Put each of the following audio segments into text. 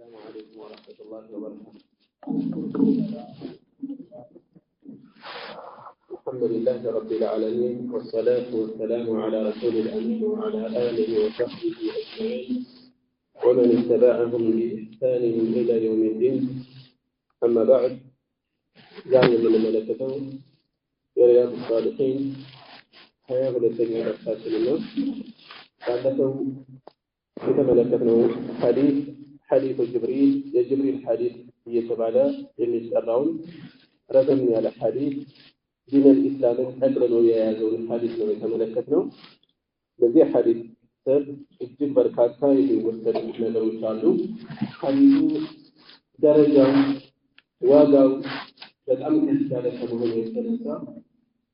السلام عليكم ورحمة الله وبركاته. الحمد لله رب العالمين والصلاة والسلام على رسول الأمين وعلى آله وصحبه أجمعين ومن اتبعهم بإحسان إلى يوم الدين. أما بعد، زعما من ملكته يا رياض الصالحين حياة الدنيا والآخرة بعده የተመለከትነው ሐዲስ ጅብሪል የጅብሪል ሐዲስ እየተባለ የሚጠራውን ረዘም ያለ ሐዲስ ዲነል ኢስላምን ጠቅልሎ የያዘውን ሐዲስ ነው የተመለከትነው። በዚህ ሐዲስ ስር እጅግ በርካታ የሚወሰዱ ነገሮች አሉ። ሐዲሱ ደረጃው ዋጋው በጣም ከፍ ያለ ከመሆኑ የተነሳ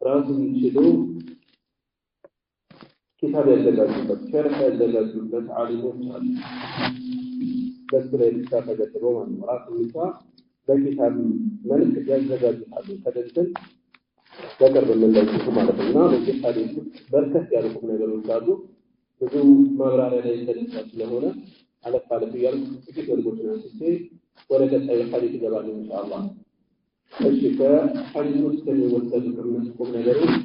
ራሱን ችሎ كتاب يزدادበት ሸርህ ያዘጋጁበት ዓሊሞች አሉ። በሱ ላይ ተሳተፈው ማለት ነው። ራሱ ብቻ በኪታብ መልክ ያዘጋጁታል። ከደንተን በቅርብ የምንለቅቁ ማለት ነው። እና በዚህ ሐዲስ በርከት ያሉ ነገሮች አሉ። ብዙ ማብራሪያ ላይ የተነሳ ስለሆነ አለፍ አለፍ እያልኩ ጥቂት ወርዶችን አንስቼ ወደ ቀጣዩ ሐዲስ እገባለሁ ኢንሻአላህ። እሺ፣ ከሐዲሱ ውስጥ የሚወሰዱ ቁም ነገሮች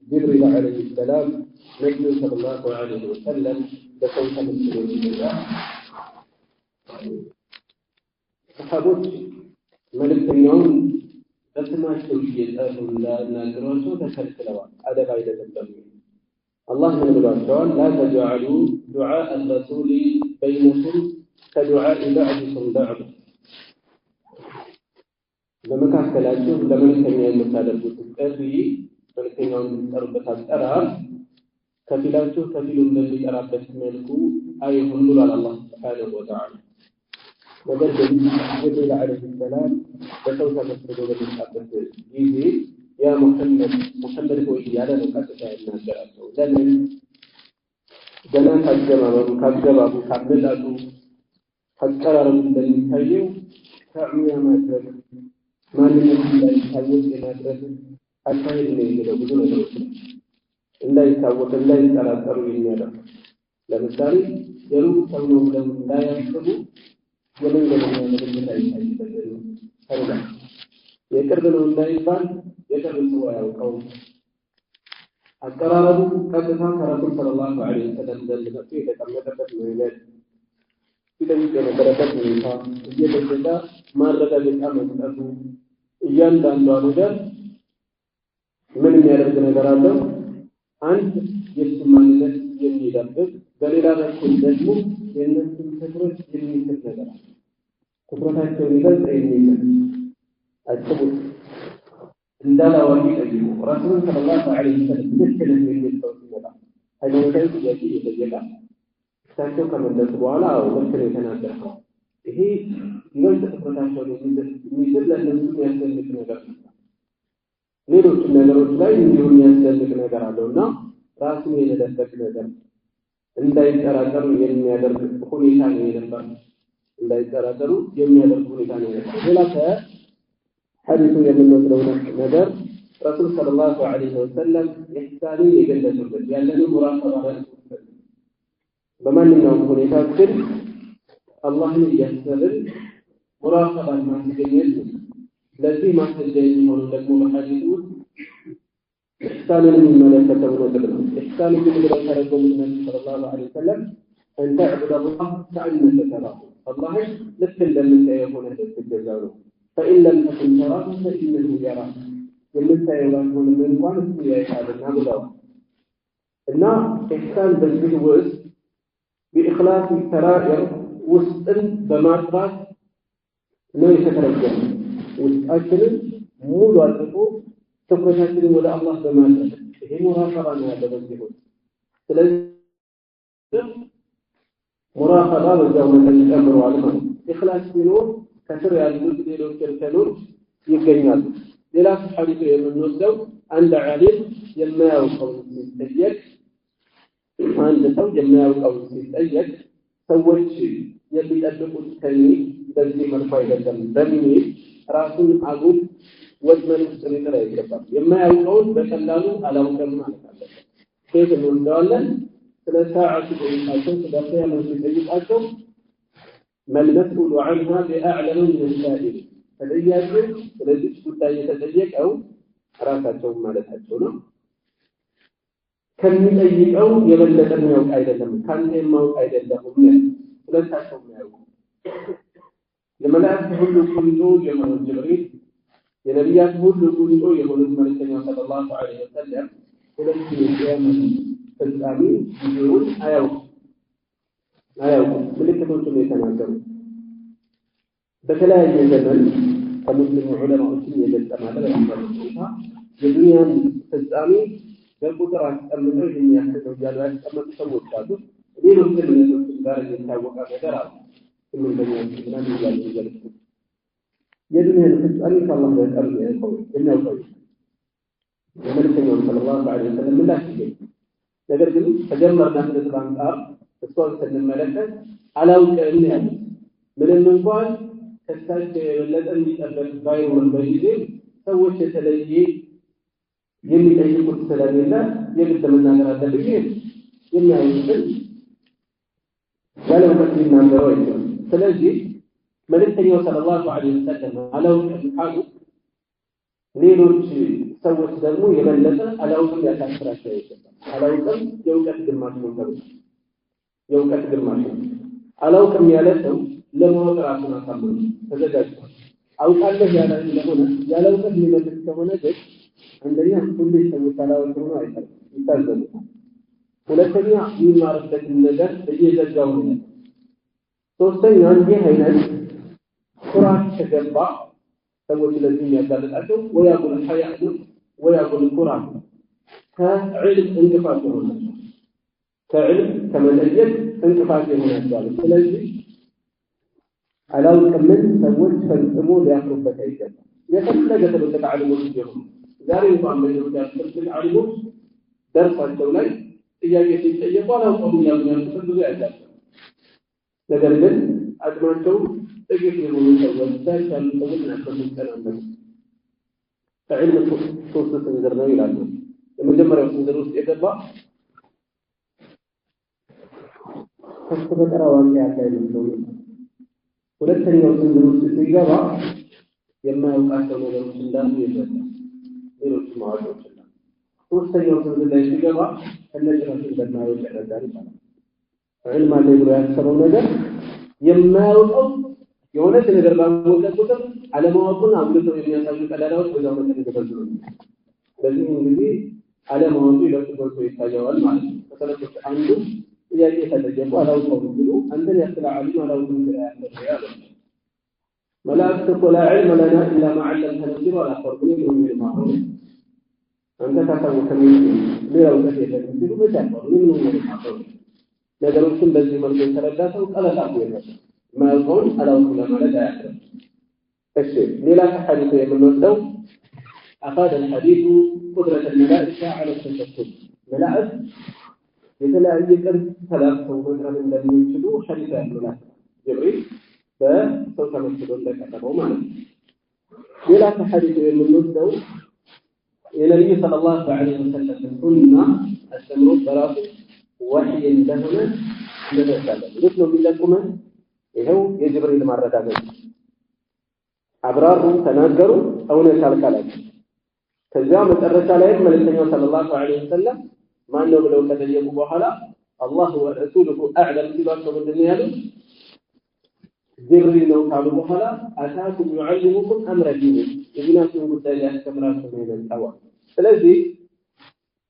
جبريل عليه السلام نبي صلى الله عليه وسلم بصوت مسلم الله صحابوች መልእክተኛውን በስማቸው እየጠሩ እንዳናገሯቸው ተከልክለዋል። አደብ አይደለም። አላህ ምን ብሏቸዋል? لا تجعلوا دعاء الرسول بينكم كدعاء بعضكم بعض በመካከላችሁ ለመልእክተኛ የምታደርጉት ጥሪ መልእክተኛውን የሚጠሩበት አጠራር ከፊላችሁ ከፊሉን በሚጠራበት መልኩ አይሁን ብሏል አላህ ሱብሓነሁ ወተዓላ። ነገር ግን ጅብሪል ዓለይሂ ሰላም በሰው ተመስሎ በሚመጣበት ጊዜ ያ ሙሐመድ ሆይ እያለ ነው ቀጥታ የሚናገራቸው። ለምን? ገና ካገባቡ ካመጣጡ አቀራረቡ እንደሚታየው ተዕሚያ ማድረግ ማንነት እንዳይታወቅ የማድረግ አካሄድ ነው የሚለው ብዙ ነገሮች እንዳይታወቅ እንዳይጠራጠሩ የሚያደርግ። ለምሳሌ የሩቅ ሰው ነው ብለው እንዳያስቡ የመንገደኛ ምልክት አይታይበትም። ታዲያ የቅርብ ነው እንዳይባል የቅርብ ሰው አያውቀውም። አቀራረቡ ቀጥታ ከረሱል ሰለላሁ ዐለይሂ ወሰለም ዘንድ መጥቶ የተቀመጠበት መንገድ ሲጠይቅ የነበረበት ሁኔታ እየተገዳ ማረጋገጫ መስጠቱ እያንዳንዷ ነገር ምን የሚያደርግ ነገር አለው? አንድ የእሱ ማንነት የሚደብቅ፣ በሌላ በኩል ደግሞ የእነሱን ትኩረት የሚስብ ነገር አለ። ትኩረታቸውን ይበልጥ የሚስብ አስቡት። እንዳላዋቂ ጠይቁ። ረሱሉን ሰለላሁ ዐለይሂ ወሰለም ትክክል የሚል ሰው ሲመጣ ሃይማኖታዊ ጥያቄ ይጠየቃል። እሳቸው ከመለሱ በኋላ አዎ ትክክል የተናገርከው ይሄ ይበልጥ ትኩረታቸውን የሚስብ ለእነሱ የሚያስደንቅ ነገር ነው። ሌሎች ነገሮች ላይ እንዲሁ የሚያስደንቅ ነገር አለውና ራሱ የነደፈቅ ነገር እንዳይጠራጠሩ የሚያደርግ ሁኔታ ነው የነበረው። እንዳይጠራጠሩ የሚያደርግ ሁኔታ ነው የነበረው። ሌላ ከሐዲሱ የምንወስደው ነገር ረሱል ሰለላሁ ዐለይሂ ወሰለም ኢህሳንን የገለጹበት ያለንን ሙራቀባ በማንኛውም ሁኔታ ግን አላህን እያሰብን ሙራቀባን ማስገኘት ለዚህ ማስረጃ የሚሆነው ደግሞ በሐዲሱ ኢህሳንን የሚመለከተው ነገር ነው። ኢህሳን ብለው ተረጎሙት ነብዩ ሰለላሁ ዐለይሂ ወሰለም أن تعبد الله كأنك تراه الله ልክ እንደምታየው ሆነህ ትገዛው ነው። فإن لم تكن تراه فإنه يراك የምታየው ባይሆን እንኳን እሱ ያይሃልና ብለዋል። እና ኢህሳን በዚህ ውስጥ بإخلاص السرائر ውስጥን በማጥራት ነው የተተረጎመው። ውስጣችንን ሙሉ አድርጎ ትኩረታችንን ወደ አላህ በማድረግ ይሄ ሙራቀባ ነው ያለው በዚህ ወቅት። ስለዚህ ሙራቀባ በዛው መጠን ጨምሯል ማለት ነው። ኢኽላስ ሲኖር ከስር ያሉት ሌሎች እርከኖች ይገኛሉ። ሌላ ሐዲስ የምንወስደው አንድ ዓሊም የማያውቀውን ሲጠየቅ አንድ ሰው የማያውቀውን ሲጠየቅ ሰዎች የሚጠብቁት ከኔ በዚህ መልኩ አይደለም በሚል ራሱን አጉል ወጥመድ ውስጥ ሊጥል አይገባም። የማያውቀውን በቀላሉ አላውቅም ማለት አለበት። ከየት እንወስደዋለን? ስለ ሰዓቱ ጠይቃቸው፣ ስለ ቂያማ ጠይቃቸው ما المسؤول عنها بأعلم من السائل فليأجل الذي سكتا يتديك أو راساتهم مالتاتهم كم يتأيك أو يبلغ الموت أيضا لهم كان الموت أيضا لهم ولا تاتهم يوم لما لا أفهم كله يوم الجبريل የነቢያት ሁሉ ቁንጮ የሆኑት መልእክተኛው ሰለላሁ ዐለይሂ ወሰለም ሁለት የቂያማ ፍጻሜ ጊዜውን አያውቁም ምልክቶቹን የተናገሩ በተለያየ ዘመን ከሙስሊም ዑለማዎችን የገጠማለ በአማርኛ የዱንያን ፍጻሜ በቁጥር አስቀምጠው የሚያስቀምጡ ያሉ ያስቀምጡ ሰዎች አሉ ሌሎች ምልክቶች ጋር የሚታወቃ ነገር አለ ምን እንደሚያስቀምጡ ይላሉ የዱንያ ፍጻሜ ከአላህ በቀር የሚያውቀው የመልእክተኛው ሰለላሁ ዐለይሂ ወሰለም ምላሽ ነገር ግን ተጀመርናት አንጻር እሷን ስንመለከት አላውቅም ያለ ምንም እንኳን ከሳቸው የበለጠ የሚጠበቅ ባይሆን በጊዜ ሰዎች የተለየ የሚጠይቁት ስለሌለ የግድ መናገር አለብኝ የሚያዩትን ያለው ከሚናገረው አይደለም ስለዚህ መልእክተኛው ሰለላሁ ዐለይሂ ወሰለም አላውቅም ካሉ ሌሎች ሰዎች ደግሞ የበለጠ አላውቅም ያሳፍራቸው ይችላል አላውቅም የእውቀት ግማሽ ነው የእውቀት ግማሽ ነው አላውቅም ያለ ሰው ለማወቅ ራሱን አሳምኖ ተዘጋጅቷል አውቃለሁ ያለ ለሆነ ያላውቅም ሊመልስ ከሆነ ግን አንደኛ ሁሉ ሰዎች አላውቅም ነው አይታል ይታዘዙ ሁለተኛ የሚማርበትን ነገር እየዘጋው ነው ሶስተኛ እንዲህ አይነት ኩራት ተገባ ሰዎች ለዚህ የሚያጋልጣቸው ወያቁል ሐያእ ወያቁል ኩራት ከዕልም እንቅፋት ይሆናል ከዕልም ከመለየት እንቅፋት ይሆናል ስለዚህ አላውቅም ሰዎች ፈጽሞ ሊያፍሩበት አይገባም የፈለገ ትልቅ ዓሊሞች ይሁኑ ዛሬ እንኳን በኢትዮጵያ ትልቅ ዓሊሞች ደርሳቸው ላይ ጥያቄ ሲጠየቁ አላውቅም ያሉት ብዙ ያጋጥማል ነገር ግን አቅማቸው ጥቂት የሆኑ ሰዎች ያሉ ሰዎች ናቸው የሚጠናመጡ ከዕልም ሶስት ስንዝር ነው ይላሉ የመጀመሪያው ስንዝር ውስጥ የገባ ከስተበቀራ ዋቂ ያለ ነው ሁለተኛው ስንዝር ውስጥ ሲገባ የማያውቃቸው ነገሮች እንዳሉ ይረዳል ሌሎች ማዋቂዎች እንዳሉ ሶስተኛው ስንዝር ላይ ሲገባ እነዚህ እንደማያውቅ ይረዳል ይባላል ዕልም አለ ብሎ ያሰበው ነገር የማያውቀው የሆነ ነገር ባወቀ ቁጥር አለማወቁን አብልተው የሚያሳዩ ቀዳዳዎች በዛው መጠን ይገበዙ ስለዚህ እንግዲህ አለማወቁ ይለጥፎ ይታያዋል ማለት ነው ከተለቀቀ አንዱ ጥያቄ ተጠየቁ አላውቀውም ብሎ አንተን ያስላ ዓሊም አላውቅም ያለ መላእክቱ لا علم لنا الا ما علمتنا نصير ولا فرقنا من المعروف አንተ ታሳውቀን ሌላው ከሄደ ሲሉ በታውቀው ምን ነው ማለት ነገሮችን በዚህ መልኩ ተረዳተው ቀለጣው ይላል ማውቀውን አላውቅም ለማለት አያደርም እሺ ሌላ ሐዲስ የምንወስደው أفاد الحديث قدرة الملائكة على التشكل ملائكة የተለያየ ቅርጽ ተላልፈው መቅረብ እንደሚችሉ ሐዲስ ያሉናል ጅብሪል በሰው ተመስሎ እንደቀረበው ማለት ነው ሌላ ሐዲስ የምንወስደው የነብዩ ሰለላሁ ዐለይሂ ወሰለም ሱና አስተምሮ በራሱ ወህይ እንደሆነ እንደተባለ ልክ ነው የሚጠቁመን ይሄው የጅብሪል ማረጋገጥ አብራሩ ተናገሩ እውነት አልካላቸው ከዚያ መጨረሻ ላይ መልእክተኛው ሰለላሁ ዐለይሂ ወሰለም ማን ነው ብለው ከጠየቁ በኋላ አላህ ወረሱሉሁ አዕለም ሲሏቸው ምንድን ነው ያሉት ጅብሪል ነው ካሉ በኋላ አታኩም يعلمكم امر دين የዲናችሁን ጉዳይ ሊያስተምራችሁ ነው የመጣው ስለዚህ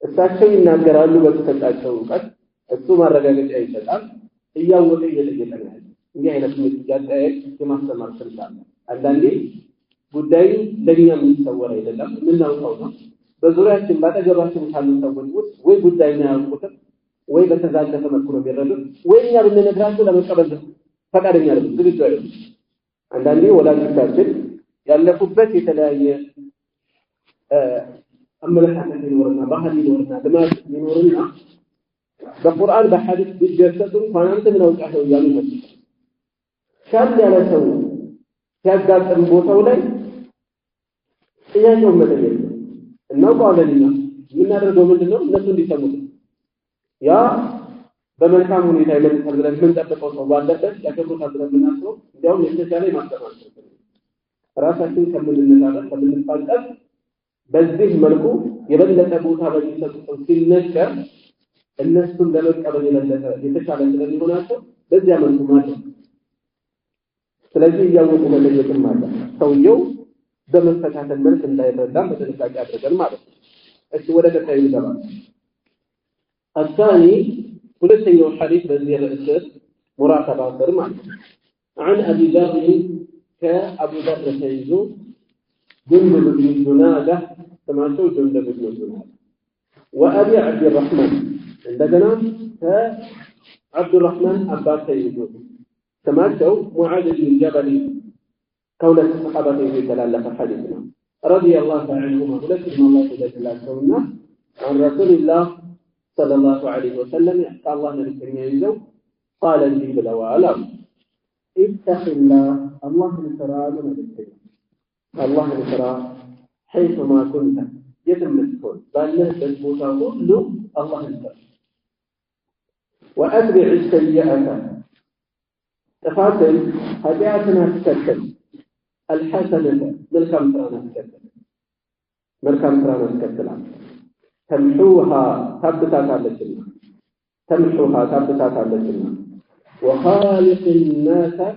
እሳቸው ይናገራሉ በተሰጣቸው ዕውቀት እሱ ማረጋገጫ ይሰጣል እያወቀ እየጠየቀ ነው እንዲህ አይነት ምጥያቄ የማስተማር ስልጣን አንዳንዴ ጉዳዩ ለኛ የሚሰወር አይደለም ምናውቀው ነው በዙሪያችን ባጠገባችን ካሉ ሰዎች ውስጥ ወይ ጉዳይና ያውቁት ወይ በተዛለፈ መልኩ ነው የሚረዱት ወይ እኛ ብንነግራቸው ለመቀበል ፈቃደኛ አይደሉም ዝግጁ አይደሉም አንዳንዴ ወላጆቻችን ያለፉበት የተለያየ አመለካከት ይኖርና ባህል ይኖርና ልማድ ይኖርና በቁርአን በሐዲስ ቢጀሰቱ እንኳን ምን አውቃለሁ ያሉ ነው ሻል ያለ ሰው ሲያጋጥም ቦታው ላይ ጥያቄው መጠየቅ እናውቀዋለንና የምናደርገው ምንድነው እነሱ እንዲሰሙት ያ በመልካም ሁኔታ ይመልሳል ብለን የምንጠብቀው ሰው ባለበት ያከብሩታል ብለን የምናስበው እንዲያውም የተሻለ ማስተማር ነው። ራሳችን ከምንነሳበት ከምንፋቀር በዚህ መልኩ የበለጠ ቦታ በሚሰጡት ሲነገር እነሱን ለመቀበል የበለጠ የተሻለ ስለሚሆናቸው በዚያ መልኩ ማለት ነው። ስለዚህ እያወቁ መለየትም ማለት ሰውየው በመፈታተን መልክ እንዳይረዳ በጥንቃቄ አድርገን ማለት ነው። እሺ ወደ ቀጣዩ ይገባል። الثاني ሁለተኛው ሐዲስ በዚህ ርዕስ ሙራቀባ ስር ማለት ነው። عن ابي ذر كابو ذر تيزو جندب بن جنادة سمعته جندب بن جنادة وابي عبد الرحمن عندنا كعبد الرحمن ابا تيزو سمعته معاذ بن جبل كون الصحابة في ثلاثة حديثنا رضي الله عنهما ولكن الله جل وعلا عن رسول الله صلى الله عليه وسلم قال الله نبي يزو قال لي بالأوال اتق الله نترى من الكريم الله نترى حيثما كنت يتم الكون بالله تثبوتا كله الله نترى وأتبع السيئة تفاصل هدياتنا تكتل الحسنة ملكم ترانا تكتل تمحوها ثبتات على الجنة وخالق الناس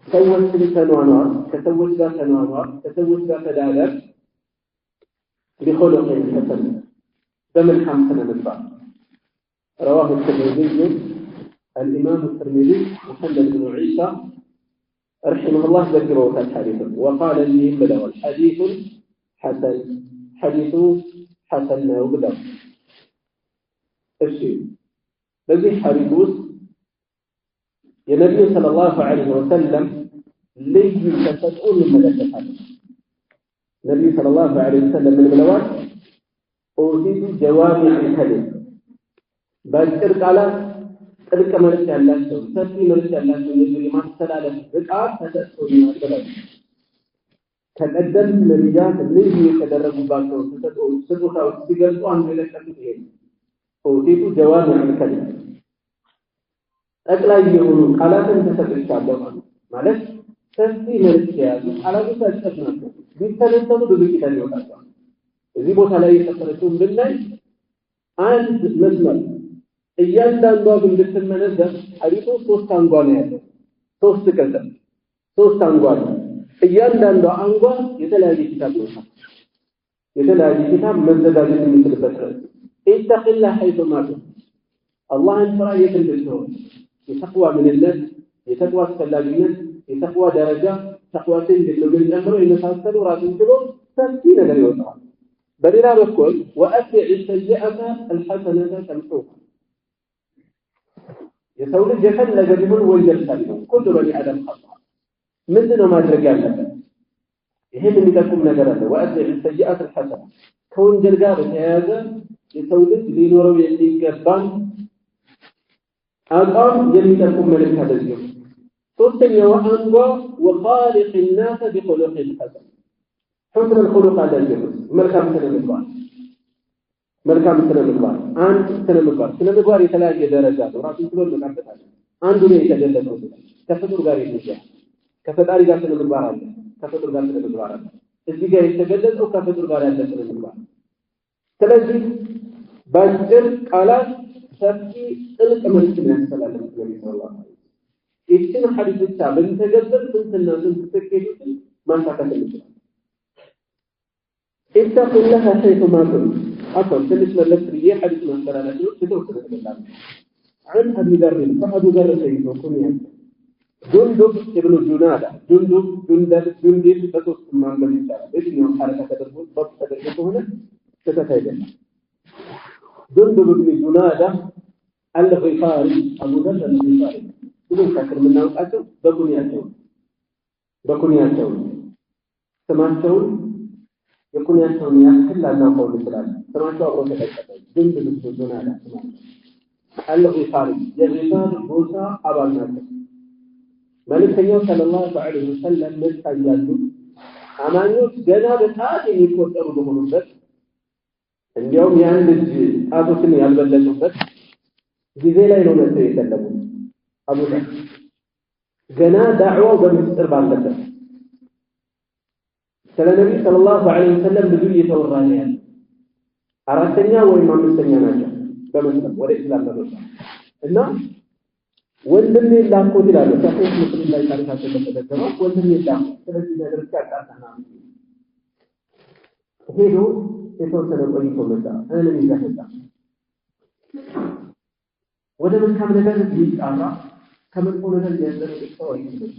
سوت بتنوانار تسوت بتنوانار تسوت بتدالر بخلق حسن بمن حسن مدبر رواه الترمذي الإمام الترمذي محمد بن عيسى رحمه الله ذكره الحديث وقال لي بلغ الحديث حسن حديث حسن وبدر الشيء بذي حديث النبي صلى الله عليه وسلم لي تسأل من ملكة النبي صلى الله عليه وسلم من الملوات أوتيت جوامع الكلم باكر قال تلك ملك الله تسي ملك الله يجري ما تسلالة رقعات تسأل من الكلم ከቀደም ነቢያት ልዩ የተደረጉባቸው ስጦታዎች ሲገልጹ አንዱ የለቀቁት ይሄ ኦቲቱ ጀዋሚዕ አልከሊም ጠቅላይ የሆኑ ቃላትን ተሰጥቻለሁ ማለት ሰፊ መልክ የያዙ ቃላቶች አጭር ናቸው። ቢተነተኑ ብዙ ኪታብ ይወጣል። እዚህ ቦታ ላይ የተሰጠችውን ብናይ አንድ መስመር እያንዳንዷ ብትመነዘር ሐዲሱ 3 አንጓ ነው ያለው። 3 ቅጽል 3 አንጓ ነው። እያንዳንዷ አንጓ የተለያየ ኪታብ ነው። የተለያየ ኪታብ መዘጋጀት የሚችልበት ነው። ኢተቂላ ሐይቱማ ኩንት አላህን ፍራ የት እንድትሆን የተቅዋ ምንነት የተቅዋ አስፈላጊነት የተቅዋ ደረጃ ተቅዋትን እንድትገኝ ጀምሮ የመሳሰሉ ራሱን ችሎ ሰፊ ነገር ይወጣል። በሌላ በኩል ወአትዕ ሰይአተ الحسنة تمحوها የሰው ልጅ የፈለገ ቢሆን ወንጀል ሳይሆን ሁሉ በኒ አደም ኸጣ ምንድነው ማድረግ ያለበት? ይሄን የሚጠቁም ነገር አለ። ወአትዕ ሰይአተ الحسنة ከወንጀል ጋር በተያያዘ የሰው ልጅ ሊኖረው የሚገባን አቋም የሚጠቁም መልእክት አለዚህ። ሶስተኛው አንጓ وخالق الناس بخلق حسن حسن الخلق አለዚህ መልካም ስነ ምግባር አንድ ስነ ምግባር የተለያየ ደረጃ ነው። ራሱን ብሎ መጣጣል አንዱ ነው የተገለጸው ከፍጡር ጋር ይያያዛል። ከፈጣሪ ጋር ስነ ምግባር አለ፣ ከፍጡር ጋር ስነ ምግባር አለ። እዚህ ጋር የተገለጸው ከፍጡር ጋር ያለ ስነ ምግባር። ስለዚህ በአጭር ቃላት ሰፊ ጥልቅ መልእክት ያስተላልፋል ነብዩ ሰለላሁ ዐለይሂ ወሰለም። ይህን ሐዲስ ብቻ በተገበረ ስንትና ስንት ተከታዮችን ማንሳት እንችላለን። اتقوا الله حيثما كنتم أصلا تلك ملك ريه حديث مصدر على شنو تتوصل بالله عن أبي ذر فأبو ذر سيدكم يعني جندب ابن جنادة جندب بسوس من بني إسرائيل إيش اليوم حركة تدرس بس تدرسه هنا تتفاجأ جندب ابن جنادة الغفاري أبو ذر الغفاري بدون فكر من نوعته بكنياته سمعتون يكون يسون يحل الله قول السلام سمعتوا أبو تكتب جند بسجون على سمعت الغفاري الغفار بوسى أبا الناس ملك صلى الله عليه وسلم مستجد أمانيوس جنابة هذه يكون أرضهم بس اليوم يعني أبو سني البلد بس ጊዜ ላይ ነው መጥተው የሰለሙት አቡ ዘር ገና ዳዕዋው በምስጢር ባለበት ስለ ነብዩ ሰለላሁ ዐለይሂ ወሰለም ብዙ እየተወራ ነው ያለው አራተኛ ወይም አምስተኛ ናቸው በመስለም ወደ እስላም በመጣ እና ወንድሜ ላኮት ይላል ሰፊህ ሙስሊም ላይ ታሪካቸው ተዘገበው ወንድሜ ላኮት ስለዚህ ነገር ሲያቃጣና ሄዶ የተወሰነ ቆይቶ መጣ እኔም ይዛፈታ ወደ መልካም ነገር ይጣራ ከመጥፎ ነገር ሊያደርግ ሰው አይችልም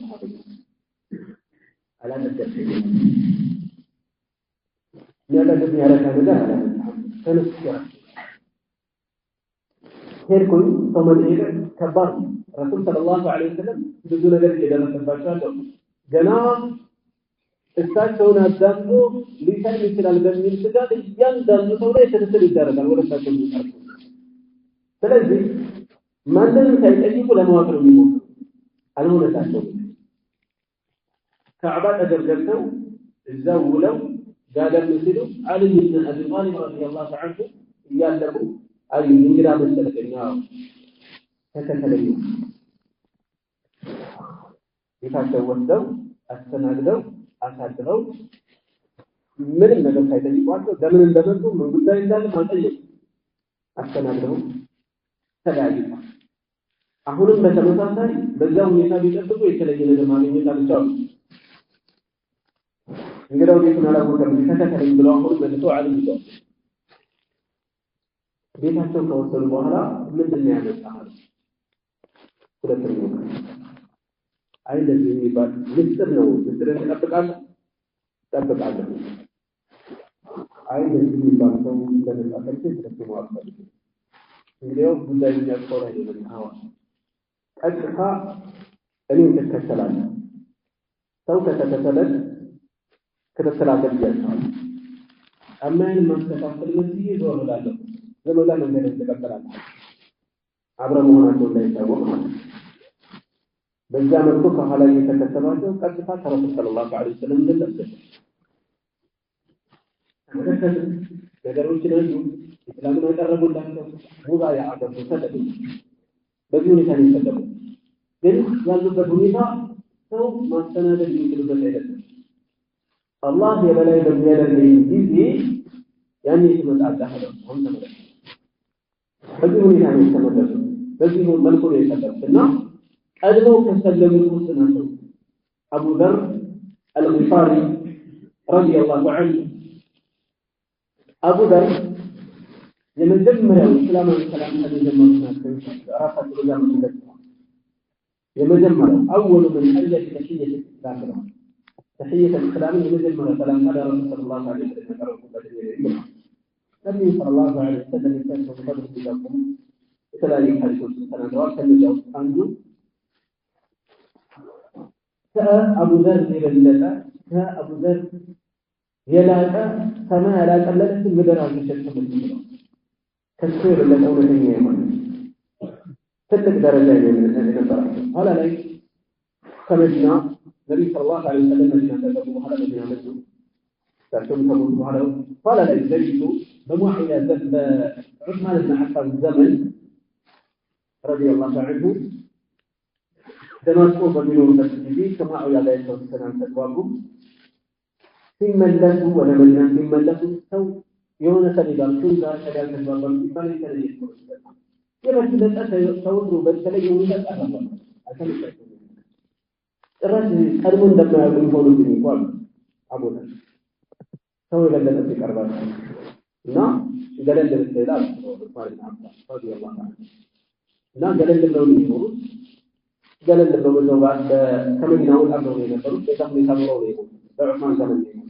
አላደረገም ያለበት ያረጋ ነገር አላደረገም ተነስቶ ሄድኩኝ ተመለየ ከባድ ረሱል ሰለላሁ ዐለይሂ ወሰለም ብዙ ነገር እየደረሰባቸው አለው ገና እሳቸውን አዳምጦ ሊታይ ይችላል በሚል ስጋት እያንዳንዱ ሰው ላይ ክትትል ይደረጋል ወደ እሳቸው ይቀርቡ ስለዚህ ማንንም ሳይጠይቁ ለማወቅ ነው የሚሞክሩ አልሆነላቸውም ካዕባ ተደርገው እዛው ውለው ጋደም ሲሉ አሊ ኢብኑ አቢ ጣሊብ ረዲየላሁ ዐንሁ እያለቁ አይ እንግዳ መሰለኝ ተከተለኝ ቤታቸው ወስደው አስተናግደው አሳድረው ምንም ነገር ሳይጠይቋቸው ለምን እንደመጡ ምን ጉዳይ እንዳለ ማጠየቅ አስተናግደው ተለያዩ አሁንም በተመሳሳይ በዛው ሁኔታ ቢጠብቁ የተለየ ነገር ማግኘት አልቻሉም እንግዳው ቤቱን አላወቀም ተከተለኝ ብለው አሁን መልሰው አልይዘው ቤታቸው ከወሰዱ በኋላ ምንድን ነው ያመጣው ሁለተኛው አይደለም የሚባል ምስጢር ነው ምስጢርን ተጠብቃለህ አይደለም የሚባል ሰው ለመጣፈት ተደርጎ አልፈልግ እንግዲህ ጉዳዩ ያቆራ ይሆናል ቀጥታ እኔን ተከተላለህ ሰው ከተከተለ ከተከተላለ ይያዛል አማን ማስተካከል መስዬ ዞር እላለሁ ዘመዳ መንገድ ተቀበላለሁ አብረ መሆናቸው እንዳይታወቅ ማለት በዛ መልኩ ከኋላ እየተከተሏቸው ቀጥታ ከረሱል ሰለላሁ ዐለይሂ ወሰለም እንደተሰጠ ነገሮችን ሁሉ እስላምን ያቀረቡላቸው ሙባ ያደረጉ ተደረጉ በዚህ ሁኔታ ነው የተደረጉ ግን ያሉበት ሁኔታ ሰው ማስተናገድ የሚችልበት አይደለም አላህ የበላይ በሚያደርገኝ ጊዜ ያኔ ሲመጣ አዳህ ነው ተመለሰ በዚህ ሁኔታ ነው የተመለሰ በዚህ መልኩ ነው የተደረገና ቀድሞ ከሰለሙት ውስጥ ናቸው አቡ ዘር አልጊፋሪ ረዲየላሁ ዐንሁ አቡ ዘር የመጀመሪያው እስላማዊ ሰላም ከጀመሩት ናቸው ራሳቸው ጋር ማለት የመጀመሪያው አወሉ ምን አየት ተህiyat الاسلام ነው ተህiyat الاسلام የመጀመሪያው ሰላም ረሱል ሰለላሁ ዐለይሂ ወሰለም ተቀረቡበት ነው ነብዩ ሰለላሁ ዐለይሂ ወሰለም የተሰጠው ፈድል ቢላኩም የተለያዩ ሐዲሶች ተናግረዋል ከነዚያ ውስጥ አንዱ ከአቡ ዘር የበለጠ ከአቡ ዘር የላቀ ሰማይ ያላቀለለች ምድር አልተሸከመም ነው ከሱ የበለጠ እውነተኛ የሆነ ትልቅ ደረጃ የነበራቸው ኋላ ላይ ከመዲና ነብዩ ሰለላሁ ዐለይሂ ወሰለም መዲና ተገቡ በኋላ መዲና መጡ ታቸው ከሞቱ በኋላ ኋላ ላይ ዘይቱ በሙዓዊያ ዘመን በዑስማን ብን አፋን ዘመን ረዲየላሁ ዐንሁ ደማስቆ በሚኖሩበት ጊዜ ከሙዓዊያ ጋር የተወሰነ ተግባቡ ሲመለሱ ወደ መዲና ሲመለሱ ሰው የሆነ ሰሊባን ሹንጋ ተዳል ተግባባሉ ሲባል የተለየ ነው የበለጠ ተውሩ በተለየ ሁኔታ ተቀበሉ አልተመለሱም ጭራሽ ቀድሞ እንደማያውቁ ሆኖ ይቆያሉ አቦታ ሰው የበለጠ ሲቀርባል እና ገለል ይላል ማለት ነው ረዲየላሁ ዐንሁ እና ገለል ብለው የሚኖሩት ገለል ብለው ነው ከመዲና ወጣ ብለው የነበሩት በጣም የታመረው ነው በዑስማን ዘመን ነው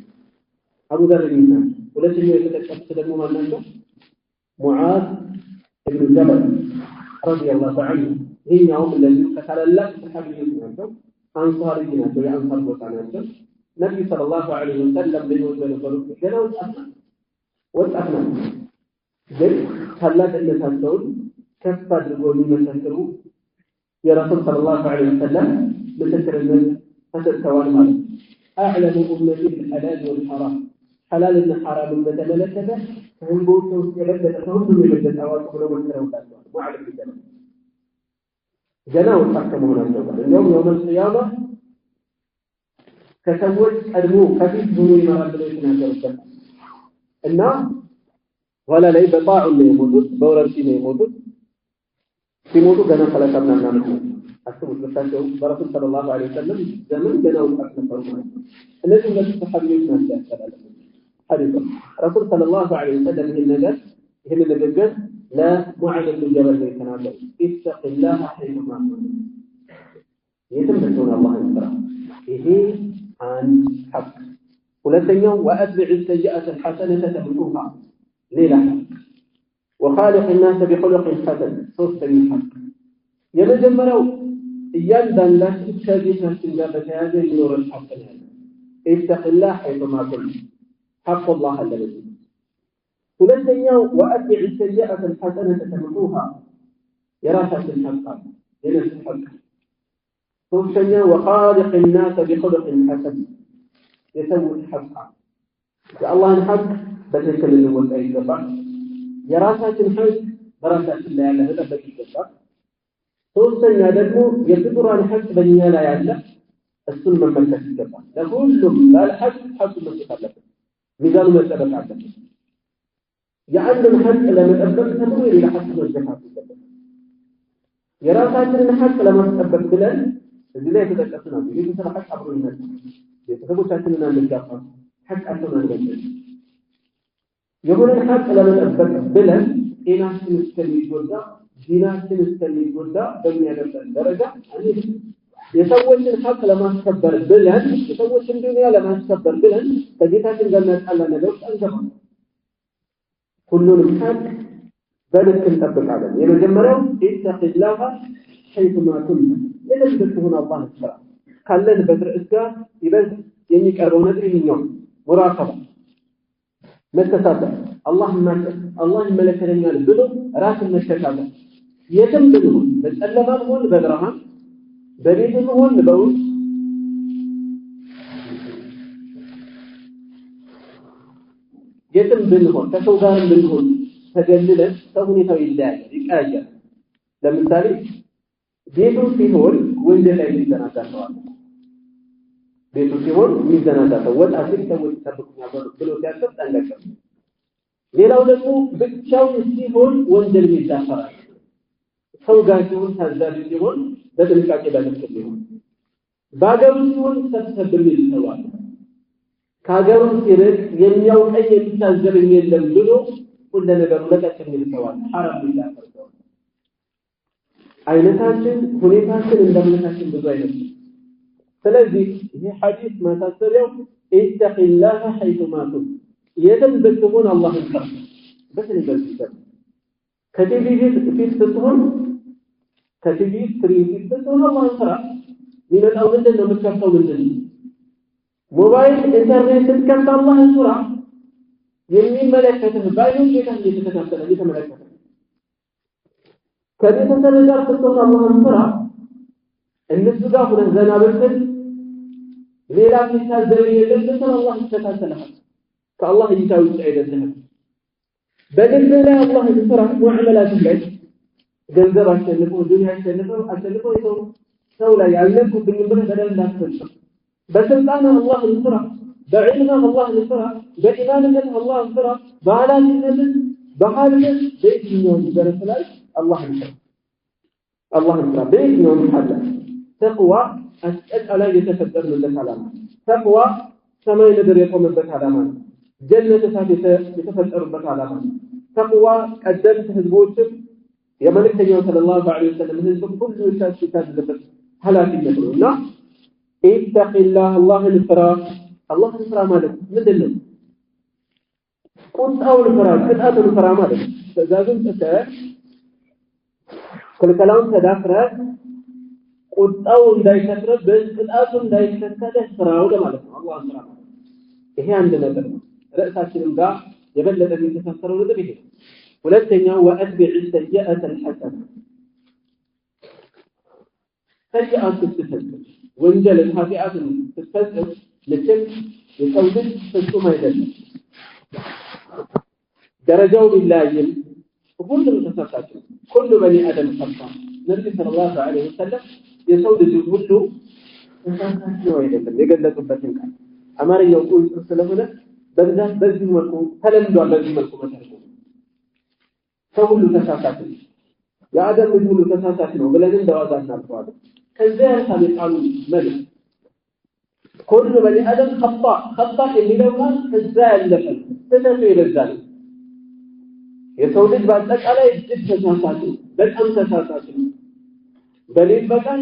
አቡ ዘር ኢብኑ ሁለተኛው የተጠቀሱት ደግሞ ማን ናቸው ሙዓዝ ኢብኑ ጀበል ረዲየላሁ ዐንሁ ይሄኛው ለዚህ ከታላላቅ ሰሃቢዎች ናቸው አንሳሪ ናቸው የአንሳር ቦታ ናቸው ነብዩ ሰለላሁ ዐለይሂ ወሰለም በህይወት በነበሩት ገና ወጣት ናቸው ግን ታላቅነታቸውን ከፍ አድርገው የሚመሰክሩ የረሱል ሰለላሁ ዐለይሂ ወሰለም ምስክርነት ተሰጥተዋል ማለት أعلم أمتي بالحلال والحرام حلال الحرام بتملكته فهم بوتوا يبدأ فهم يبدأ أواصل لو مكروا قالوا ما على كده ገና ወጣት ከመሆናቸው ጋር እንደውም የውመል ቂያማ ከሰዎች ቀድሞ ከፊት ሆኖ ይመራል ብለው የተናገሩበት እና ኋላ ላይ በጣዑ ነው የሞቱት፣ በወረርሽኝ ነው የሞቱት። ሲሞቱ ገና ከለቀምና ማለት ነው። አስቡት በታቸው በረሱል ሰለላሁ ዐለይሂ ወሰለም ዘመን ገና ወጣት ነበሩ ማለት ነው። እነዚህ ሁለት ሰሃቢዎች ናቸው ያስተላለፉት ሐዲስ ረሱል ሰለላሁ ዐለይሂ ወሰለም ይህን ንግግር ለሙዓዝ ብን ጀበል ነው የተናገሩት። ኢተቂላህ ሐይቱማ ኩንት፣ የትም ብትሆን አላህን ፍራ። ይሄ አንድ ሐቅ። ሁለተኛው ወአትቢዕ ሰይአተ ሐሰነተ ተምሑሃ፣ ሌላ ሐቅ። ወኻሊቅ ናሰ ቢኹሉቂን ሐሰን፣ ሶስተኛ ሐቅ። የመጀመሪያው እያንዳንዳችን ከጌታችን ጋር በተያያዘ ይኖረን ሐቅ ነው ያለው። ኢተቂላህ ሐይቱማ ኩንት ሐቁላህ አለበት። ሁለተኛው ወአትቢዕ ሰይአተ ሐሰነተ ተምሑሃ፣ የራሳችን ሐቅ የነፍስ ሐቅ። ሶስተኛው ወኻሊቅ ናሰ ቢኹሉቂን ሐሰን፣ የሰዎች ሐቅ። የአላህን ሐቅ በትክክል ልንወጣ ይገባል። የራሳችን ሐቅ በራሳችን ላይ ያለ መጠበቅ ይገባል። ሶስተኛ ደግሞ የፍጡራን ሐቅ በእኛ ላይ ያለ እሱን መመልከት ይገባል። ለሁሉም ባለ ሐቅ ሐቁን መስጠት አለበት፣ ሚዛኑ መጠበቅ አለበት። የአንድን ሐቅ ለመጠበቅ ተብሎ የሌላ ሐቅ መገፋት ይገባል። የራሳችንን ሐቅ ለማስጠበቅ ብለን እዚህ ላይ የተጠቀሱ ናቸው። የቤተሰብ ሐቅ አብሮ ይመጣል። ቤተሰቦቻችንን አንጋፋ፣ ሐቃቸውን አንገድል። የሆነን ሐቅ ለመጠበቅ ብለን ጤናችን እስከሚጎዳ ዲናችን እስከሚጎዳ በሚያደርሰን ደረጃ የሰዎችን ሐቅ ለማስከበር ብለን የሰዎችን ዱንያ ለማስከበር ብለን ከጌታችን ጋር የሚያጣላ ነገር ውስጥ አንገባም። ሁሉንም ሐቅ በልክ እንጠብቃለን። የመጀመሪያው ኢተቂላህ ሐይቱማ ኩንት፣ የትም ብትሆን አላህን ፍራ። ካለንበት ርዕስ ጋር ይበልጥ የሚቀርበው ነገር ይኸኛው ሙራቀባ፣ መተሳሰብ፣ አላህ ይመለከተኛል ብሎ ራስን መሸካከል። የትም ብንሆን በጨለማም ሆን በብርሃን በቤትም ሆን በውጭ የትም ብንሆን ከሰው ጋርም ብንሆን ተገልለን ሰው ሁኔታው ይቀያያል። ለምሳሌ ቤቱ ሲሆን ወንጀል ላይ ይዘናጋተዋል። ቤቱ ሲሆን የሚዘናጋተው ወጣ ሲል ሰዎች ይጠብቁኛል ብሎ ሲያስብ ጠንቀቅ። ሌላው ደግሞ ብቻውን ሲሆን ወንጀል ይዳፈራል። ሰው ጋር ሲሆን ታዛዥ ሲሆን በጥንቃቄ ባለበት ሲሆን፣ በአገሩ ሲሆን ሰብሰብ የሚል ሰው አለ። ከሀገሩ ሲርቅ የሚያውቀኝ የሚታዘበኝ የለም ብሎ ሁሉ ነገሩ ለቀቅ የሚል ሰው አለ። ሐራም ይዳፈር ሰው አይነታችን ሁኔታችን እንደምነታችን ብዙ አይነት። ስለዚህ ይሄ ሐዲስ ማሳሰቢያው ኢተቂላህ ሐይቱማ ኩንት፣ የትም ብትሆን አላህን ፍራ። በተለይ በዚህ ከቲቪ ፊት ስትሆን ከቲቪ ስክሪን ፊት ስትሆን አላህን ፍራ። የሚመጣው ምንድን ነው? የምትከፍተው ምንድን ነው? ሞባይል ኢንተርኔት ስትከፍት አላህን ፍራ። የሚመለከትህ ባይሆን ጌታን እየተከታተለ እየተመለከተ ከቤተሰብ ጋር ስትሆን አላህን ፍራ። እነሱ ጋር ሆነህ ዘና ብትል ሌላ የሚታዘብ የለም ብትል አላህ ይከታተልሃል። ከአላህ እይታ ውጭ አይደለህም። በግል ላይ አላህን ፍራ። ሙዓመላትህ ላይ ገንዘብ አሸንፎ ዱንያ አሸንፎ ሰው ላይ ያልነኩብኝም ብለህ በደል እንዳትፈጽም። በስልጣንህ አላህን ፍራ። በዕልምህ አላህን ፍራ። በኢማንነትህ አላህን ፍራ። በኃላፊነትህ በሐልህ በየትኛውም ዘርፍ ላይ አላህን ፍራ። አላህን ፍራ በየትኛውም ሐል። ተቅዋ አጠቃላይ የተፈጠርንለት ዓላማ፣ ተቅዋ ሰማይ ምድር የቆመበት ዓላማ ነው። ጀነት እሳት የተፈጠሩበት ዓላማ ነው። ተቅዋ ቀደምት ህዝቦችም የመልእክተኛው ሰለላሁ ዐለይሂ ወሰለም ህዝብ ሁሉ የታዘዘበት ኃላፊነት ነው እና ኢተቂላህ አላህን ፍራ። አላህን ፍራ ማለት ምንድን ነው? ቁጣውን ፍራ፣ ቅጣቱን ፍራ ማለት ነው። ትእዛዙን ጥሰህ ክልከላውን ተዳፍረህ ቁጣው እንዳይከስረብህ ቅጣቱ እንዳይከተልህ ፍራው ለማለት ነው። አላህን ፍራ ማለት ይሄ አንድ ነገር ነው። ርዕሳችንም ጋር የበለጠ የሚተሳሰረው ነጥብ ይሄ። ሁለተኛው ወአትቢዕ ሰይአተ ሐሰነ፣ ሰይአት ስትፈጽም ወንጀልን ኃጢአትን ስትፈጽም ልክም የሰው ልጅ ፍጹም አይደለም። ደረጃው ቢለያይም ሁሉም ተሳሳች። ኩሉ በኒ አደም ኸጣእ፣ ነብዩ ሰለላሁ ዐለይሂ ወሰለም የሰው ልጅ ሁሉ ተሳሳች ነው አይደለም የገለጹበትን ቃል አማርኛው ቁልፍ ስለሆነ በዛት በዚህ መልኩ ተለምዷል። በዚህ መልኩ መተርጎም ሰው ሁሉ ተሳሳች ነው የአደም ልጅ ሁሉ ተሳሳች ነው ብለን እንደዋዛ እናልፈዋለን። ከዚያ ቃሉ መልስ كل بني آدم خطأ የሚለው ቃል እዛ ያለፈ ተሰጥቶ ይረዳል። የሰው ልጅ በአጠቃላይ እጅግ ተሳሳች በጣም ተሳሳች ነው። በሌል በቀን